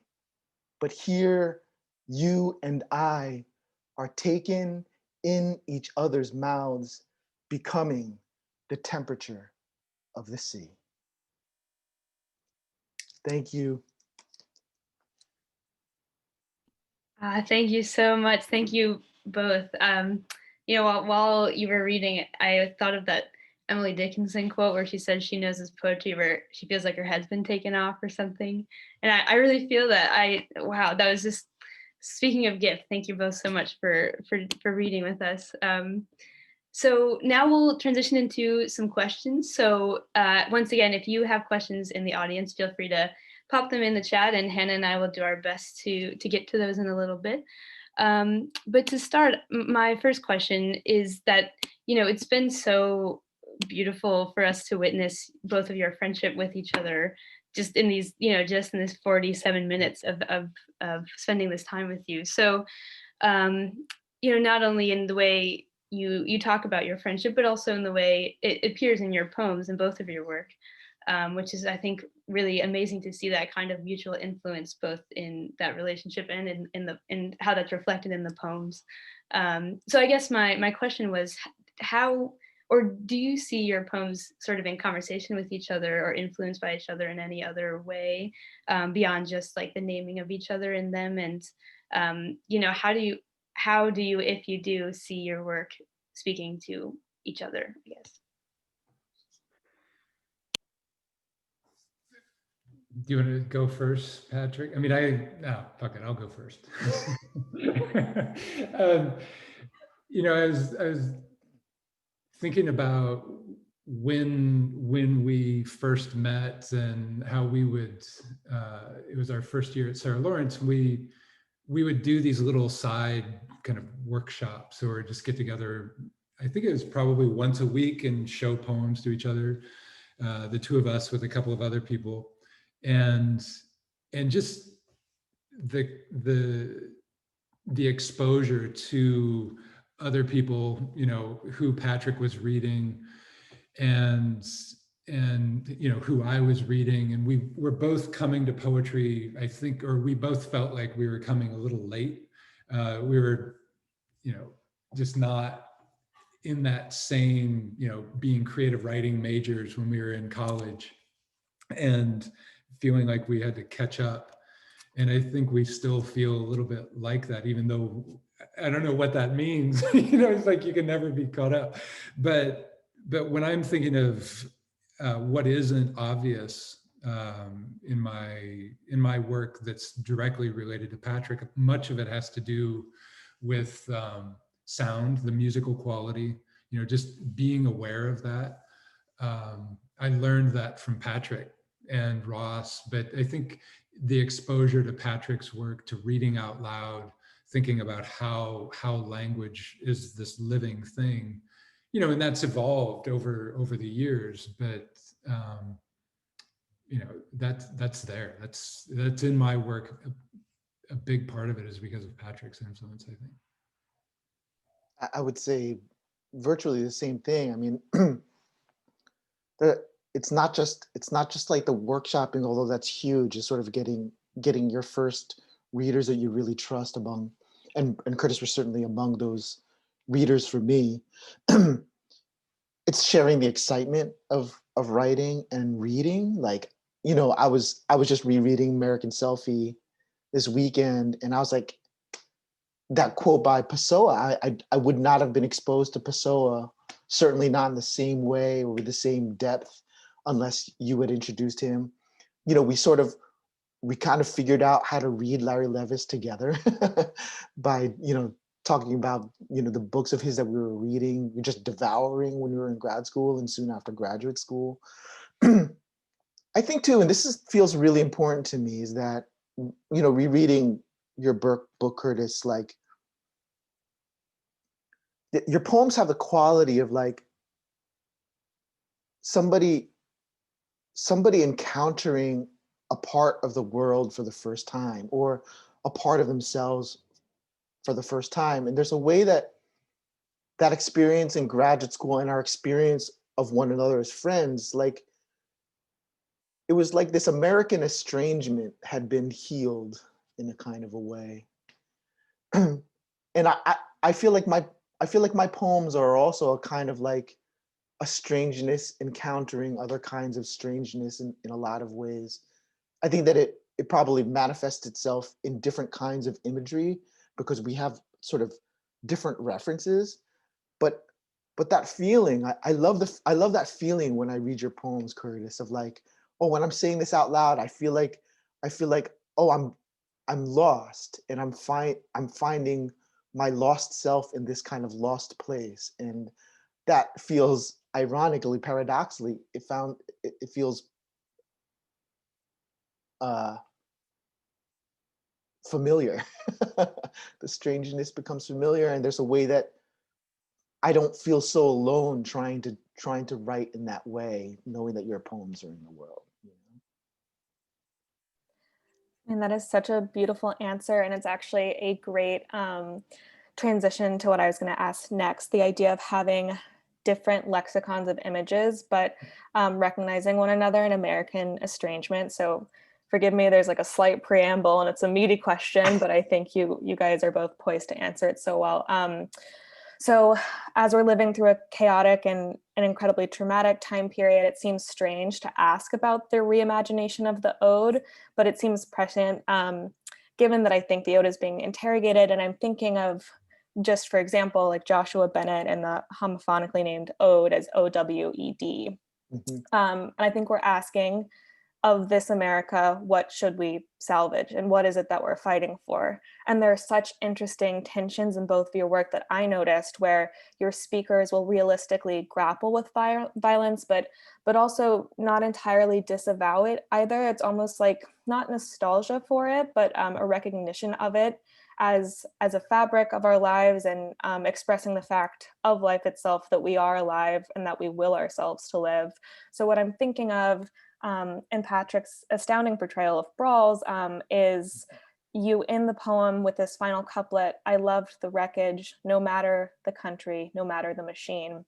but here you and I are taken in each other's mouths, becoming the temperature of the sea. Thank you. Thank you so much. Thank you both. You know, while you were reading it, I thought of that Emily Dickinson quote where she said she knows his poetry where she feels like her head's been taken off or something. And I really feel that. Wow, that was just, speaking of gift, thank you both so much for reading with us. So now we'll transition into some questions. So once again, if you have questions in the audience, feel free to pop them in the chat, and Hannah and I will do our best to get to those in a little bit. But to start, my first question is that, you know, it's been so beautiful for us to witness both of your friendship with each other just in these, you know, just in this 47 minutes of spending this time with you. So, you know, not only in the way you talk about your friendship, but also in the way it appears in your poems in both of your work, which is, I think, really amazing to see that kind of mutual influence, both in that relationship and in how that's reflected in the poems. So I guess my question was, how, or do you see your poems sort of in conversation with each other or influenced by each other in any other way, beyond just like the naming of each other in them? And you know, how do you, if you do, see your work speaking to each other, I guess? Do you want to go first, Patrick? I mean, fuck it, I'll go first. You know, I was thinking about when we first met and how we would, it was our first year at Sarah Lawrence, we would do these little side kind of workshops or just get together. I think it was probably once a week and show poems to each other, the two of us with a couple of other people. And just the exposure to other people, you know, who Patrick was reading and you know, who I was reading, and we were both coming to poetry, I think, or we both felt like we were coming a little late. We were, you know, just not in that same, being creative writing majors when we were in college, and feeling like we had to catch up. And I think we still feel a little bit like that, even though I don't know what that means. It's like you can never be caught up. But when I'm thinking of what isn't obvious in my work that's directly related to Patrick, much of it has to do with sound, the musical quality, just being aware of that. I learned that from Patrick and Ross, but I think the exposure to Patrick's work, to reading out loud, thinking about how language is this living thing, and that's evolved over the years, but that's there. That's in my work. A big part of it is because of Patrick's influence, I think. I would say virtually the same thing. I mean, it's not just like the workshopping, although that's huge, is sort of getting your first readers that you really trust among, and Curtis was certainly among those readers for me. It's sharing the excitement of writing and reading. Like, I was just rereading American Selfie this weekend, and I was like, that quote by Pessoa, I would not have been exposed to Pessoa, certainly not in the same way or with the same depth, unless you had introduced him. We kind of figured out how to read Larry Levis together by, talking about, the books of his that we were reading, we're just devouring when we were in grad school and soon after graduate school. I think too, and this feels really important to me, is that, rereading your book, Curtis, like, your poems have the quality of like somebody encountering a part of the world for the first time, or a part of themselves for the first time. And there's a way that experience in graduate school and our experience of one another as friends, like, it was like this American estrangement had been healed in a kind of a way. And I feel like my poems are also a kind of like a strangeness encountering other kinds of strangeness in a lot of ways. I think that it probably manifests itself in different kinds of imagery because we have sort of different references. But that feeling, I love that feeling when I read your poems, Curtis, of like, oh, when I'm saying this out loud, I feel like, oh, I'm lost, and I'm finding my lost self in this kind of lost place. And that feels, ironically, paradoxically, it feels familiar. The strangeness becomes familiar, and there's a way that I don't feel so alone trying to write in that way, knowing that your poems are in the world. And that is such a beautiful answer, and it's actually a great transition to what I was going to ask next, the idea of having different lexicons of images, but recognizing one another in American estrangement. So forgive me, there's like a slight preamble and it's a meaty question, but I think you guys are both poised to answer it so well. So as we're living through a chaotic and an incredibly traumatic time period, it seems strange to ask about the reimagination of the ode, but it seems prescient, given that I think the ode is being interrogated. And I'm thinking of, just for example, like Joshua Bennett and the homophonically named ode as OWED. Mm-hmm. And I think we're asking, of this America, what should we salvage, and what is it that we're fighting for? And there are such interesting tensions in both of your work that I noticed, where your speakers will realistically grapple with violence, but also not entirely disavow it either. It's almost like not nostalgia for it, but a recognition of it as a fabric of our lives, and expressing the fact of life itself, that we are alive and that we will ourselves to live. So what I'm thinking of in Patrick's astounding portrayal of brawls is you in the poem with this final couplet, I loved the wreckage, no matter the country, no matter the machine.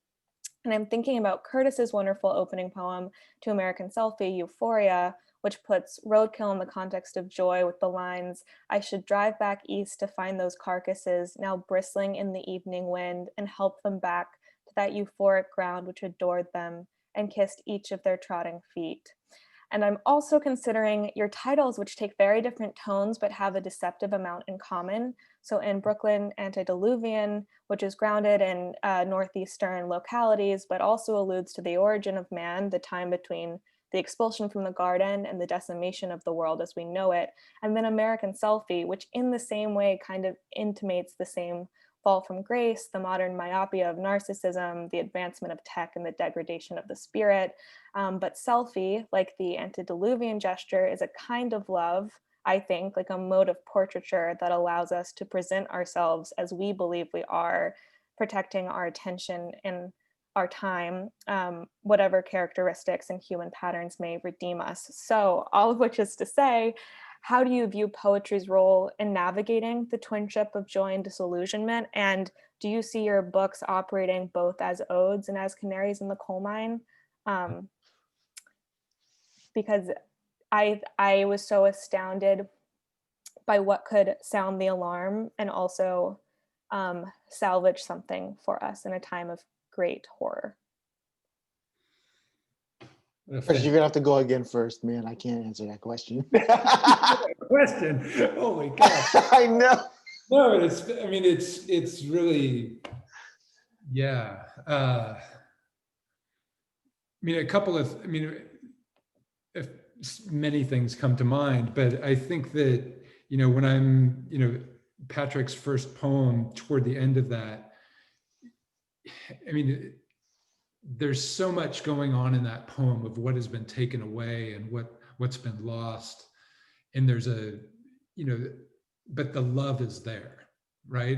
And I'm thinking about Curtis's wonderful opening poem to American Selfie, Euphoria, which puts roadkill in the context of joy with the lines, "I should drive back east to find those carcasses now bristling in the evening wind and help them back to that euphoric ground which adored them and kissed each of their trotting feet." And I'm also considering your titles, which take very different tones, but have a deceptive amount in common. So in Brooklyn Antediluvian, which is grounded in Northeastern localities, but also alludes to the origin of man, the time between the expulsion from the garden and the decimation of the world as we know it. And then American Selfie, which in the same way kind of intimates the same fall from grace, the modern myopia of narcissism, the advancement of tech and the degradation of the spirit. But selfie, like the antediluvian gesture, is a kind of love, I think, like a mode of portraiture that allows us to present ourselves as we believe we are, protecting our attention and our time, whatever characteristics and human patterns may redeem us. So all of which is to say, how do you view poetry's role in navigating the twinship of joy and disillusionment? And do you see your books operating both as odes and as canaries in the coal mine? Because I was so astounded by what could sound the alarm and also salvage something for us in a time of great horror. But you're gonna have to go again first, man. I can't answer that question. Question. Oh my God. I know. No, it's really, yeah. If many things come to mind, but I think that, when I'm, Patrick's first poem, toward the end of that, there's so much going on in that poem of what has been taken away and what's been lost. And there's but the love is there, right?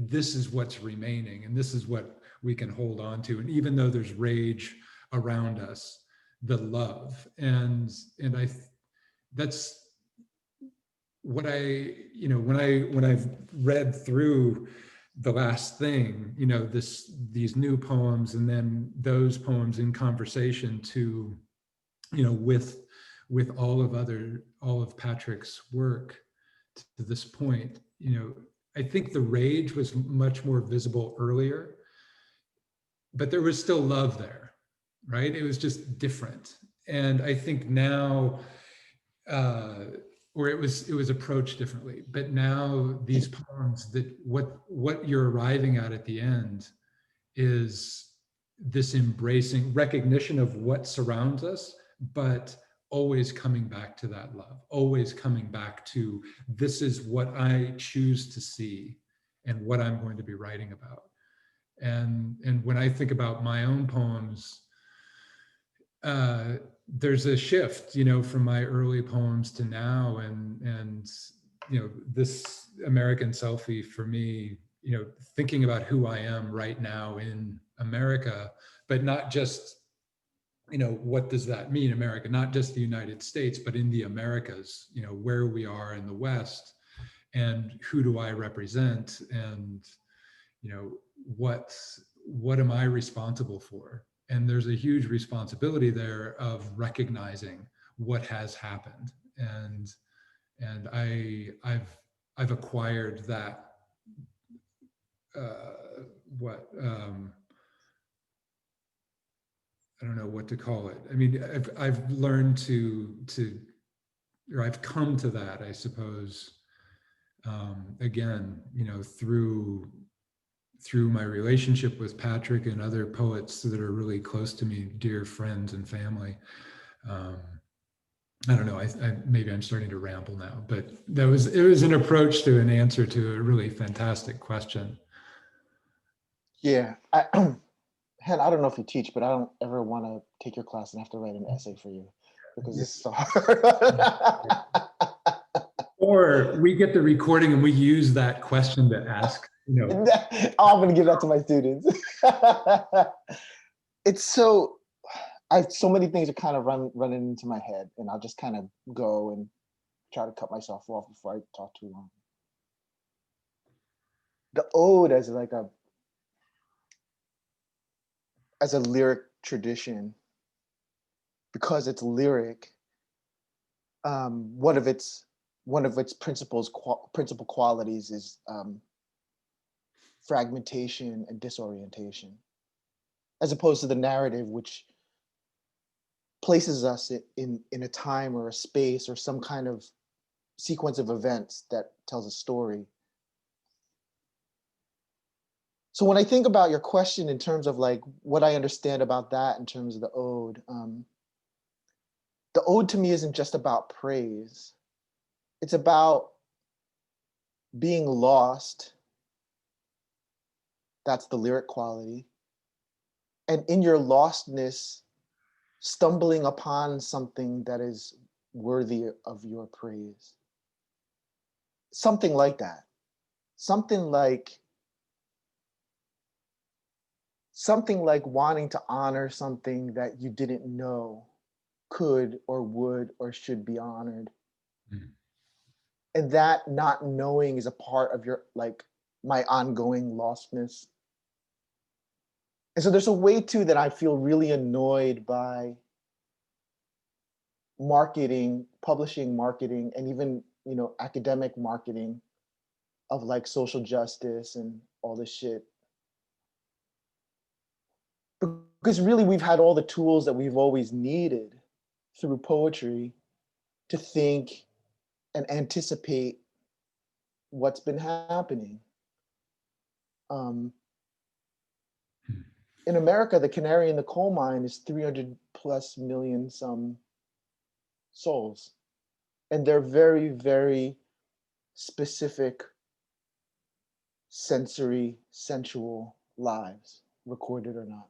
This is what's remaining and this is what we can hold on to. And even though there's rage around us, the love that's what when I've read through The Last Thing, these new poems and then those poems in conversation to, with all of Patrick's work to this point, I think the rage was much more visible earlier, but there was still love there, right? It was just different. And I think now, or it was approached differently, but now these poems, that what you're arriving at the end is this embracing recognition of what surrounds us, but always coming back to that love, always coming back to, this is what I choose to see and what I'm going to be writing about. And when I think about my own poems, there's a shift, from my early poems to now, and this American Selfie for me, thinking about who I am right now in America, but not just, what does that mean, America, not just the United States, but in the Americas, where we are in the West, and who do I represent, and what am I responsible for? And there's a huge responsibility there of recognizing what has happened. And I've acquired that, I don't know what to call it. I've learned or I've come to that, I suppose, again, through my relationship with Patrick and other poets that are really close to me, dear friends and family. I don't know, maybe I'm starting to ramble now, but it was an approach to an answer to a really fantastic question. Yeah, Hen, I don't know if you teach, but I don't ever want to take your class and have to write an essay for you because it's so hard. Or we get the recording and we use that question to ask, I'm going to give that to my students. It's so many things are kind of running into my head, and I'll just kind of go and try to cut myself off before I talk too long. The ode as a lyric tradition, because it's lyric, one of its principal qualities is fragmentation and disorientation, as opposed to the narrative, which places us in a time or a space or some kind of sequence of events that tells a story. So when I think about your question in terms of like what I understand about that in terms of the ode to me isn't just about praise. It's about being lost. That's the lyric quality. And in your lostness, stumbling upon something that is worthy of your praise. Something like that. Something like wanting to honor something that you didn't know could or would or should be honored. Mm. And that not knowing is a part of your, like, my ongoing lostness. And so there's a way too that I feel really annoyed by marketing, publishing marketing, and even, you know, academic marketing of like social justice and all this shit. Because really we've had all the tools that we've always needed through poetry to think and anticipate what's been happening. In America, the canary in the coal mine is 300+ million some souls. And they're very, very specific, sensory, sensual lives, recorded or not.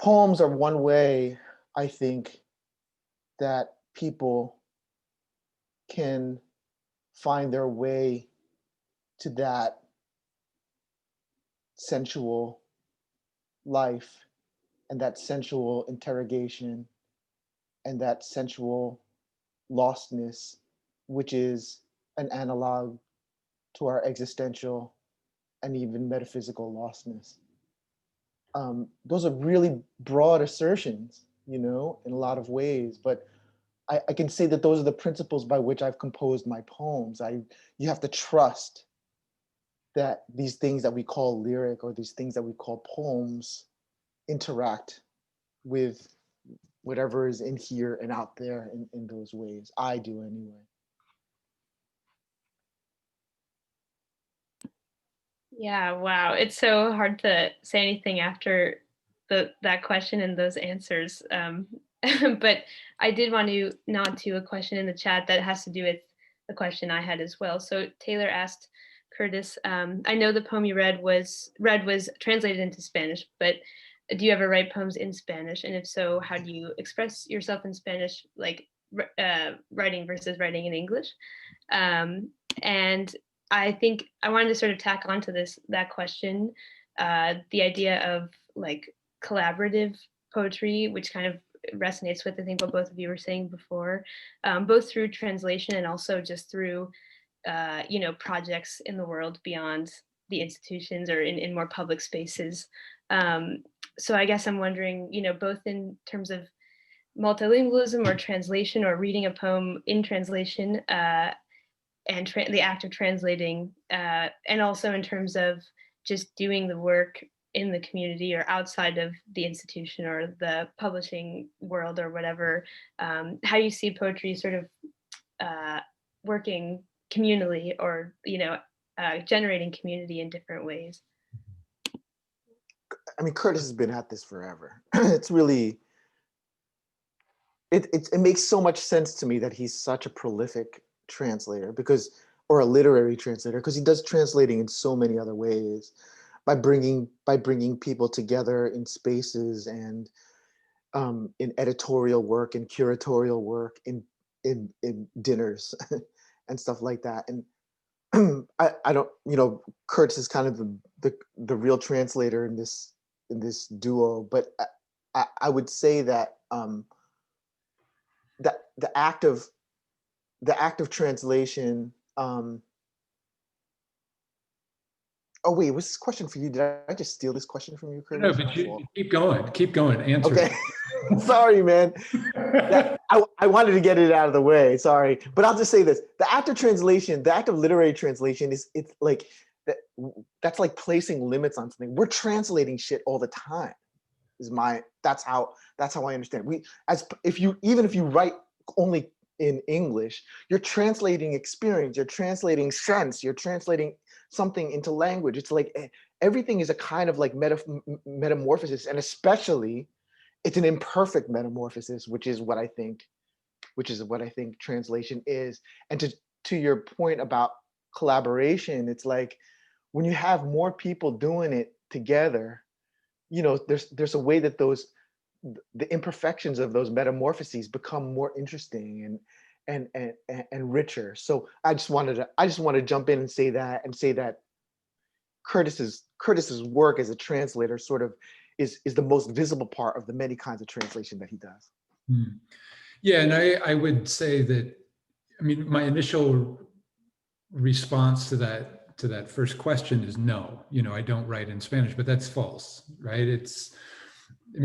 Poems are one way, I think, that people can find their way to that sensual life and that sensual interrogation and that sensual lostness, which is an analog to our existential and even metaphysical lostness. Those are really broad assertions, you know, in a lot of ways, but I can say that those are the principles by which I've composed my poems. You have to trust that these things that we call lyric or these things that we call poems interact with whatever is in here and out there in those ways. I do anyway. Yeah, wow. It's so hard to say anything after that question and those answers. But I did want to nod to a question in the chat that has to do with the question I had as well. So Taylor asked Curtis, I know the poem you read was translated into Spanish, but do you ever write poems in Spanish? And if so, how do you express yourself in Spanish, like writing versus writing in English? And I think I wanted to sort of tack onto that question, the idea of like collaborative poetry, which kind of resonates with, I think, what both of you were saying before, both through translation and also just through, you know, projects in the world beyond the institutions or in more public spaces. So I guess I'm wondering, you know, both in terms of multilingualism or translation or reading a poem in translation, and the act of translating, and also in terms of just doing the work in the community or outside of the institution or the publishing world or whatever, how you see poetry sort of working communally or, you know, generating community in different ways. I mean, Curtis has been at this forever. It's really, it makes so much sense to me that he's such a prolific translator or a literary translator, because he does translating in so many other ways, by bringing people together in spaces and in editorial work and curatorial work, in dinners and stuff like that. And I don't, you know, Kurtz is kind of the real translator in this duo, but I would say that that the act of translation. Oh wait, was this question for you? Did I just steal this question from you, Curtis? No, but you keep going, answer. Okay, sorry, man. I wanted to get it out of the way, sorry. But I'll just say this. The act of literary translation it's like, that's like placing limits on something. We're translating shit all the time. That's how I understand. If you write only in English, you're translating experience, you're translating sense, you're translating something into language. It's like everything is a kind of like metamorphosis, and especially it's an imperfect metamorphosis, which is what I think translation is. And to your point about collaboration, it's like when you have more people doing it together, there's a way that the imperfections of those metamorphoses become more interesting and richer. So I just want to jump in and say that Curtis's work as a translator sort of is the most visible part of the many kinds of translation that he does. Yeah, and I would say that, I mean, my initial response to that first question is no. I don't write in Spanish, but that's false, right?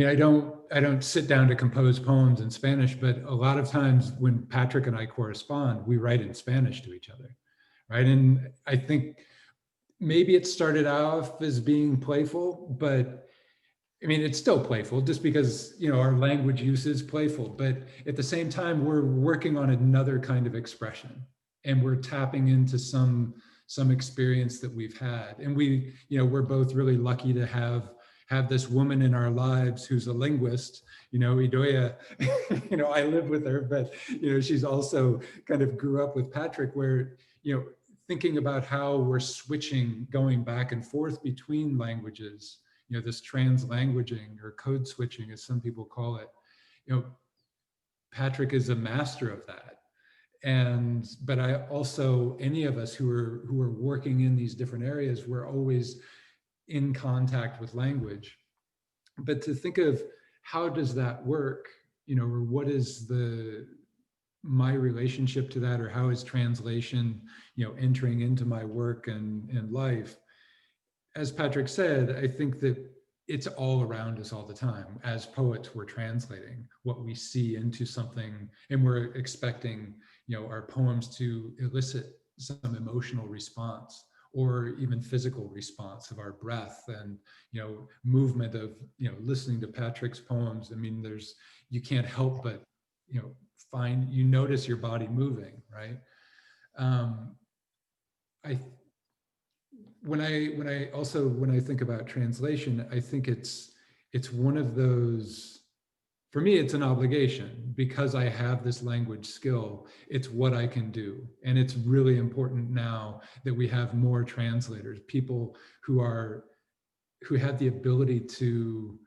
I don't sit down to compose poems in Spanish, but a lot of times when Patrick and I correspond, we write in Spanish to each other, right? And I think maybe it started off as being playful, but I mean, it's still playful just because, our language use is playful, but at the same time, we're working on another kind of expression, and we're tapping into some experience that we've had. And we're both really lucky to have this woman in our lives who's a linguist, Idoia. I live with her, but, she's also kind of grew up with Patrick, where, thinking about how we're switching, going back and forth between languages, this translanguaging or code switching, as some people call it, Patrick is a master of that. But I also, any of us who are working in these different areas, we're always in contact with language. But to think of how does that work, or what is my relationship to that, or how is translation, entering into my work and life? As Patrick said, I think that it's all around us all the time. As poets, we're translating what we see into something, and we're expecting, our poems to elicit some emotional response, or even physical response of our breath and, movement of, listening to Patrick's poems. I mean, you can't help but, notice your body moving, right? When I think about translation, I think it's one of those, for me, it's an obligation because I have this language skill. It's what I can do. And it's really important now that we have more translators, people who have the ability to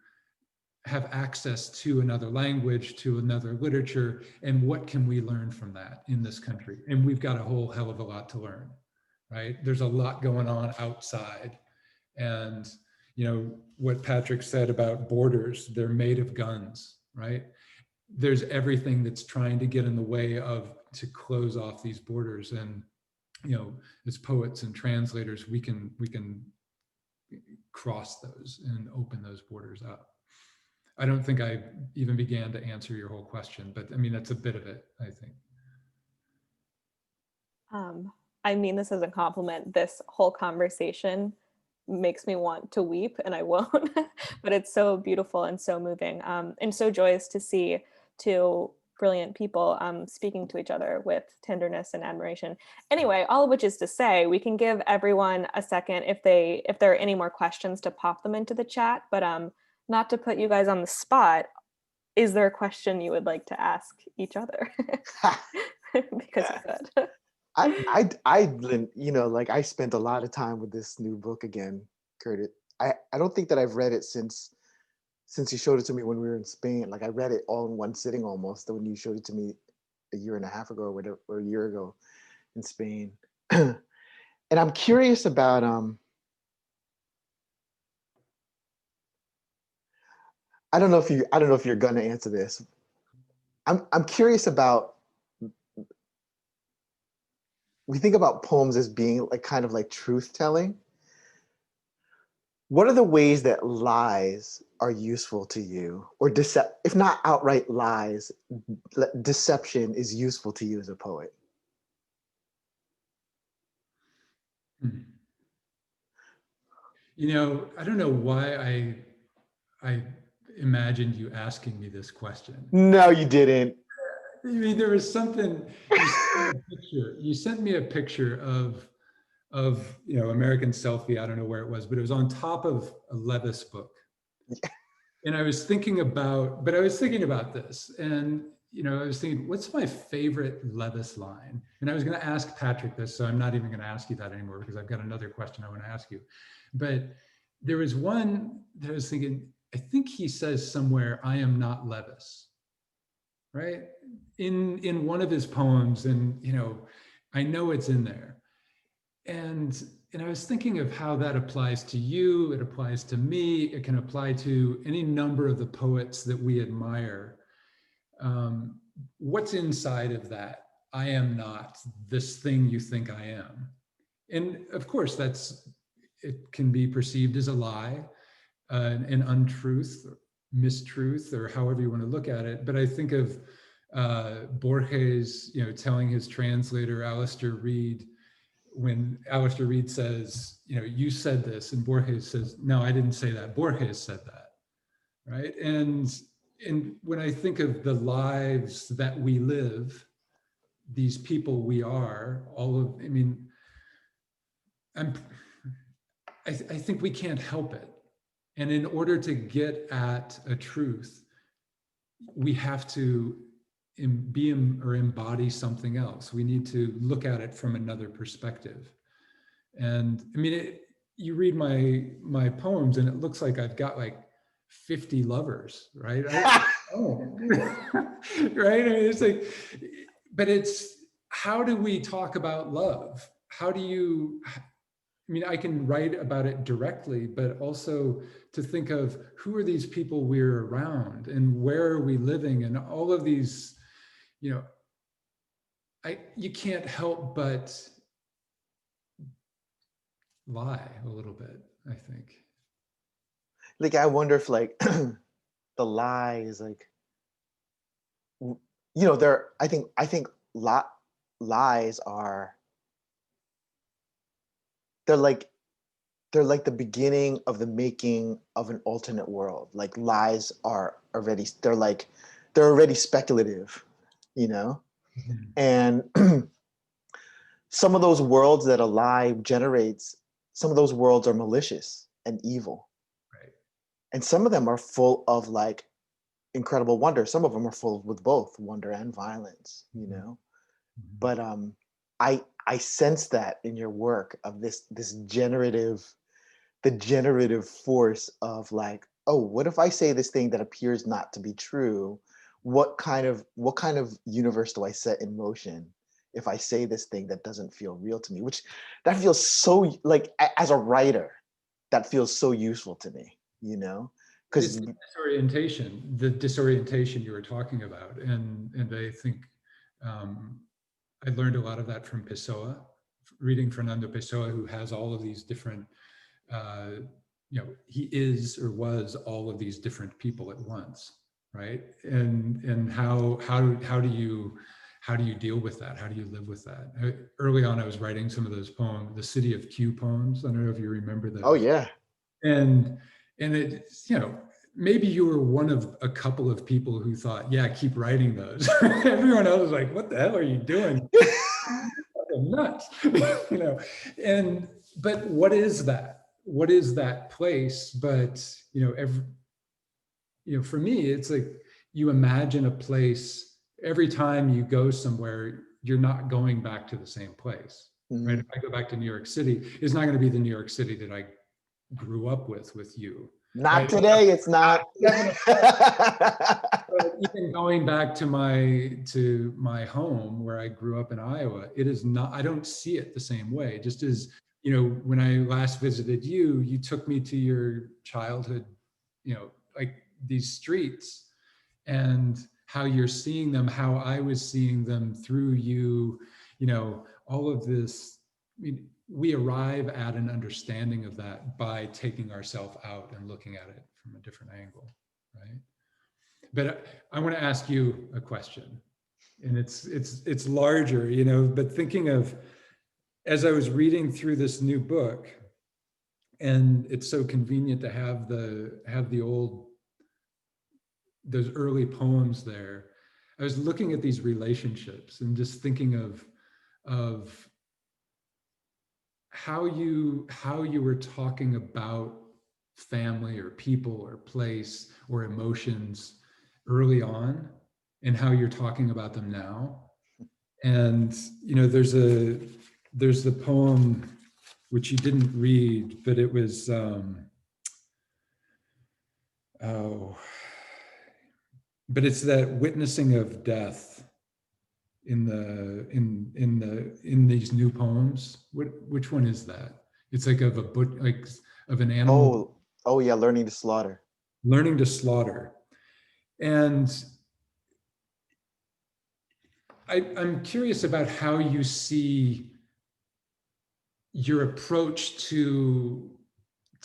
have access to another language, to another literature, and what can we learn from that in this country? And we've got a whole hell of a lot to learn. Right? There's a lot going on outside. And, what Patrick said about borders, they're made of guns, right? There's everything that's trying to get in the way to close off these borders. And, as poets and translators, we can cross those and open those borders up. I don't think I even began to answer your whole question, but I mean, that's a bit of it, I think. I mean this as a compliment. This whole conversation makes me want to weep, and I won't, but it's so beautiful and so moving, and so joyous to see two brilliant people speaking to each other with tenderness and admiration. Anyway, all of which is to say, we can give everyone a second if there are any more questions to pop them into the chat, but not to put you guys on the spot, is there a question you would like to ask each other? Because you could. I spent a lot of time with this new book again, Curtis. I don't think that I've read it since you showed it to me when we were in Spain. Like I read it all in one sitting almost when you showed it to me a year and a half ago or whatever, or a year ago in Spain. And I'm curious about I don't know if you're gonna answer this. I'm curious about, we think about poems as being like kind of like truth telling. What are the ways that lies are useful to you, or if not outright lies, deception is useful to you as a poet? You know, I don't know why I imagined you asking me this question. No, you didn't. I mean, there was something, you sent me a picture of American Selfie. I don't know where it was, but it was on top of a Levis book. And I was thinking about this, and I was thinking, what's my favorite Levis line? And I was going to ask Patrick this, so I'm not even going to ask you that anymore, because I've got another question I want to ask you. But there was one that I was thinking, I think he says somewhere, "I am not Levis," right? In one of his poems, and I know it's in there. And I was thinking of how that applies to you, it applies to me, it can apply to any number of the poets that we admire. What's inside of that? I am not this thing you think I am. And of course, it can be perceived as a lie, an untruth, mistruth, or however you want to look at it. But I think of Borges, telling his translator, Alistair Reid, when Alistair Reid says, you said this, and Borges says, no, I didn't say that. Borges said that, right? And when I think of the lives that we live, these people we are, I think we can't help it. And in order to get at a truth, we have to embody something else. We need to look at it from another perspective. And you read my poems, and it looks like I've got like 50 lovers, right? Right? It's like, but it's, how do we talk about love? How do you, I can write about it directly, but also to think of who are these people we're around, and where are we living, and all of these, you can't help but lie a little bit, I think. Like, I wonder if like the lies, like, I think lies are, they're like the beginning of the making of an alternate world. Like, lies are already, they're already speculative, Mm-hmm. And some of those worlds that a lie generates, some of those worlds are malicious and evil. Right. And some of them are full of like incredible wonder. Some of them are full with both wonder and violence, Mm-hmm. But I sense that in your work of this generative force of like, oh, what if I say this thing that appears not to be true? What kind of universe do I set in motion if I say this thing that doesn't feel real to me? Which that feels so, like, as a writer, that feels so useful to me, because the disorientation you were talking about, and I think I learned a lot of that from Pessoa, reading Fernando Pessoa, who has all of these different, he is or was all of these different people at once, right? And how do you deal with that? How do you live with that? Early on, I was writing some of those poems, the City of Q poems. I don't know if you remember those. Oh yeah. And it, maybe you were one of a couple of people who thought, yeah, keep writing those. Everyone else was like, what the hell are you doing? Nuts. But what is that? What is that place? But for me, it's like, you imagine a place, every time you go somewhere, you're not going back to the same place. Mm-hmm. Right? If I go back to New York City, it's not going to be the New York City that I grew up with you. Not right? Today, it's not. But even going back to my home where I grew up in Iowa, it is not, I don't see it the same way. Just as, when I last visited you, you took me to your childhood, like these streets, and how you're seeing them, how I was seeing them through you, all of this. We arrive at an understanding of that by taking ourselves out and looking at it from a different angle, right? But I want to ask you a question, and it's larger, you know, but thinking of, as I was reading through this new book, and it's so convenient to have those early poems there. I was looking at these relationships and just thinking of how you were talking about family or people or place or emotions early on, and how you're talking about them now. And you know, there's the poem which you didn't read, but it was but it's that witnessing of death in these new poems. Which one is that? It's like of an animal. Oh yeah, learning to slaughter. Learning to slaughter. And I'm curious about how you see your approach to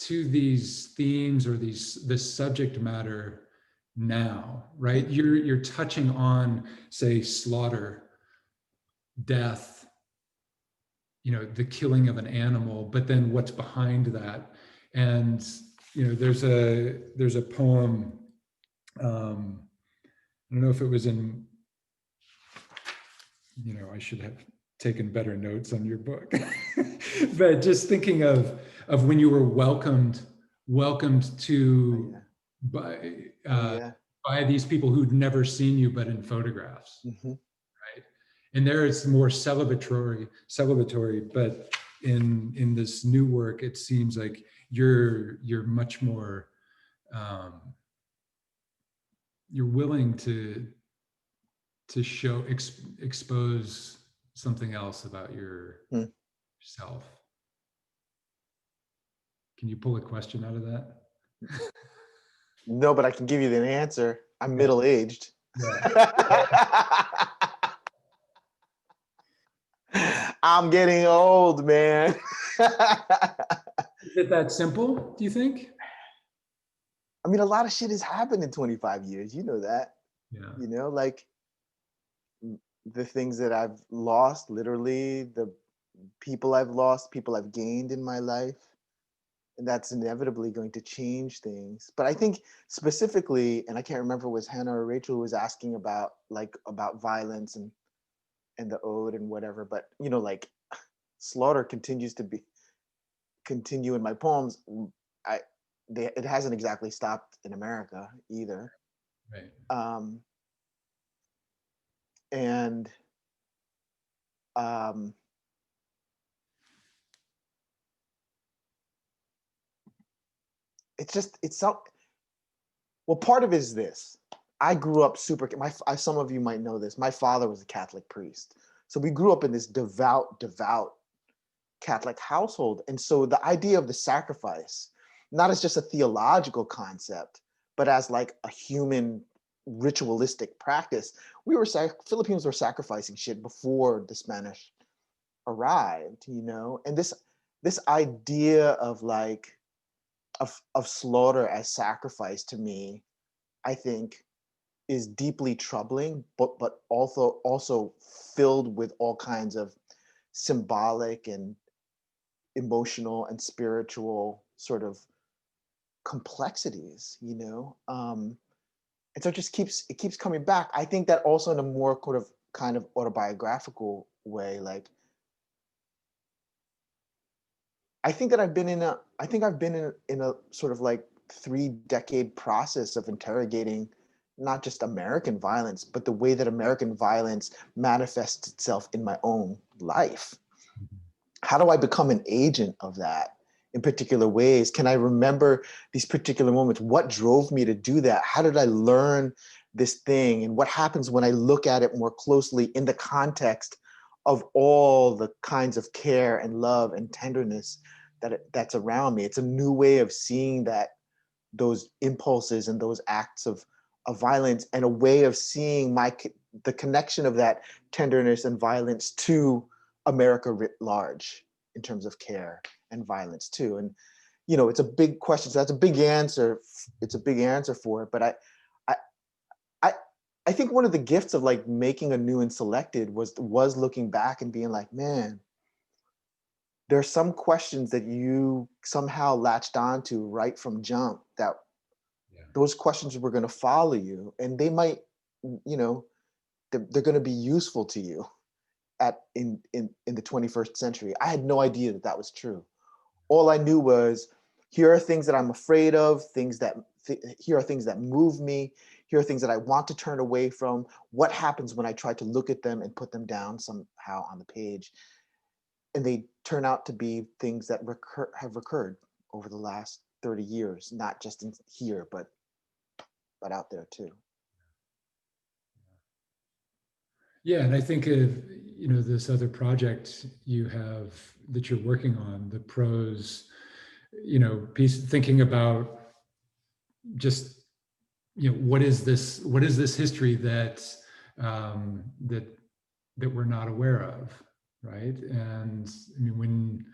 these themes or this subject matter now, right? You're touching on, say, slaughter, death, you know, the killing of an animal, but then what's behind that. And you know, there's a poem, I don't know if it was in, you know, I should have taken better notes on your book, but just thinking of when you were welcomed to by these people who'd never seen you but in photographs, right? And there it's more celebratory, but in this new work, it seems like you're much more, you're willing to expose something else about yourself. Can you pull a question out of that? No, but I can give you the answer. I'm middle-aged. Yeah. I'm getting old, man. Is it that simple, do you think? I mean, a lot of shit has happened in 25 years. You know that. Yeah. You know, like the things that I've lost, literally, the people I've lost, people I've gained in my life. And that's inevitably going to change things. But I think specifically, and I can't remember if it was Hannah or Rachel who was asking about violence and the ode and whatever, but you know, like slaughter continues to continue in my poems. It hasn't exactly stopped in America either. Right. Well, part of it is this. I grew up some of you might know this. My father was a Catholic priest. So we grew up in this devout Catholic household. And so the idea of the sacrifice, not as just a theological concept, but as like a human ritualistic practice. Filipinos were sacrificing shit before the Spanish arrived, you know? And this idea of like, of slaughter as sacrifice to me, I think is deeply troubling, but also filled with all kinds of symbolic and emotional and spiritual sort of complexities, you know? And so it keeps coming back. I think that also in a more kind of autobiographical way, like I think I've been in a sort of like 3-decade process of interrogating not just American violence, but the way that American violence manifests itself in my own life. How do I become an agent of that in particular ways? Can I remember these particular moments? What drove me to do that? How did I learn this thing? And what happens when I look at it more closely in the context of all the kinds of care and love and tenderness that's around me? It's a new way of seeing those impulses and those acts of violence, and a way of seeing the connection of that tenderness and violence to America writ large in terms of care and violence too. And you know, it's a big question. So that's a big answer. It's a big answer for it. But I think one of the gifts of like making a new and selected was looking back and being like, man, there are some questions that you somehow latched onto right from jump, that those questions were going to follow you, and they might, you know, they're going to be useful to you in the 21st century. I had no idea that that was true. All I knew was, here are things that I'm afraid of, here are things that move me, here are things that I want to turn away from. What happens when I try to look at them and put them down somehow on the page? And they turn out to be things that have recurred over the last 30 years, not just in here, but out there too. Yeah, and I think of, you know, this other project you have that you're working on, the prose, you know, piece, thinking about just, you know, what is this history that that we're not aware of, right? And I mean, when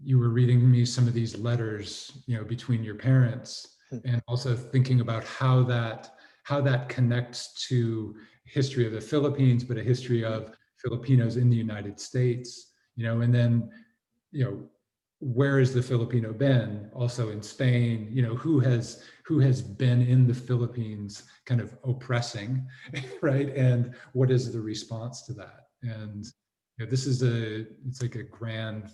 you were reading me some of these letters, you know, between your parents, and also thinking about how that connects to history of the Philippines, but a history of Filipinos in the United States, you know, and then, you know, where has the Filipino been also in Spain, you know, who has been in the Philippines kind of oppressing, right? And what is the response to that? And you know, this is it's like a grand,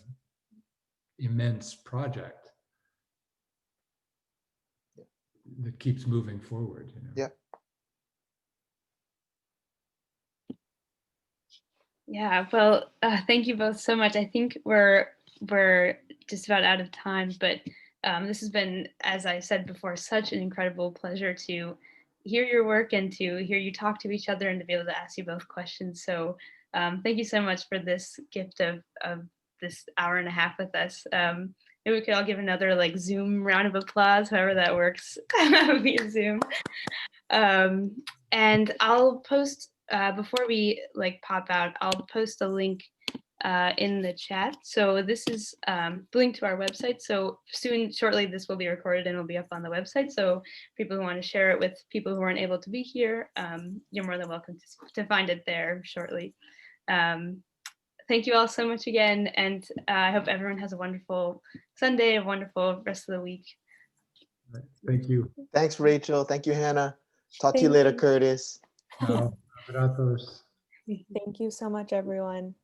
immense project that keeps moving forward, you know? Yeah. Yeah, well, thank you both so much. I think we're just about out of time, but this has been, as I said before, such an incredible pleasure to hear your work and to hear you talk to each other and to be able to ask you both questions. So thank you so much for this gift of this hour and a half with us. Maybe we could all give another like Zoom round of applause, however that works via Zoom. And I'll post, before we like pop out, I'll post a link in the chat. So this is the link to our website. So shortly this will be recorded and will be up on the website. So people who want to share it with people who aren't able to be here, you're more than welcome to find it there shortly. Thank you all so much again. And I hope everyone has a wonderful Sunday, a wonderful rest of the week. Thank you. Thanks, Rachel. Thank you, Hannah. Talk to you later, Curtis. Abrazos. Thank you so much, everyone.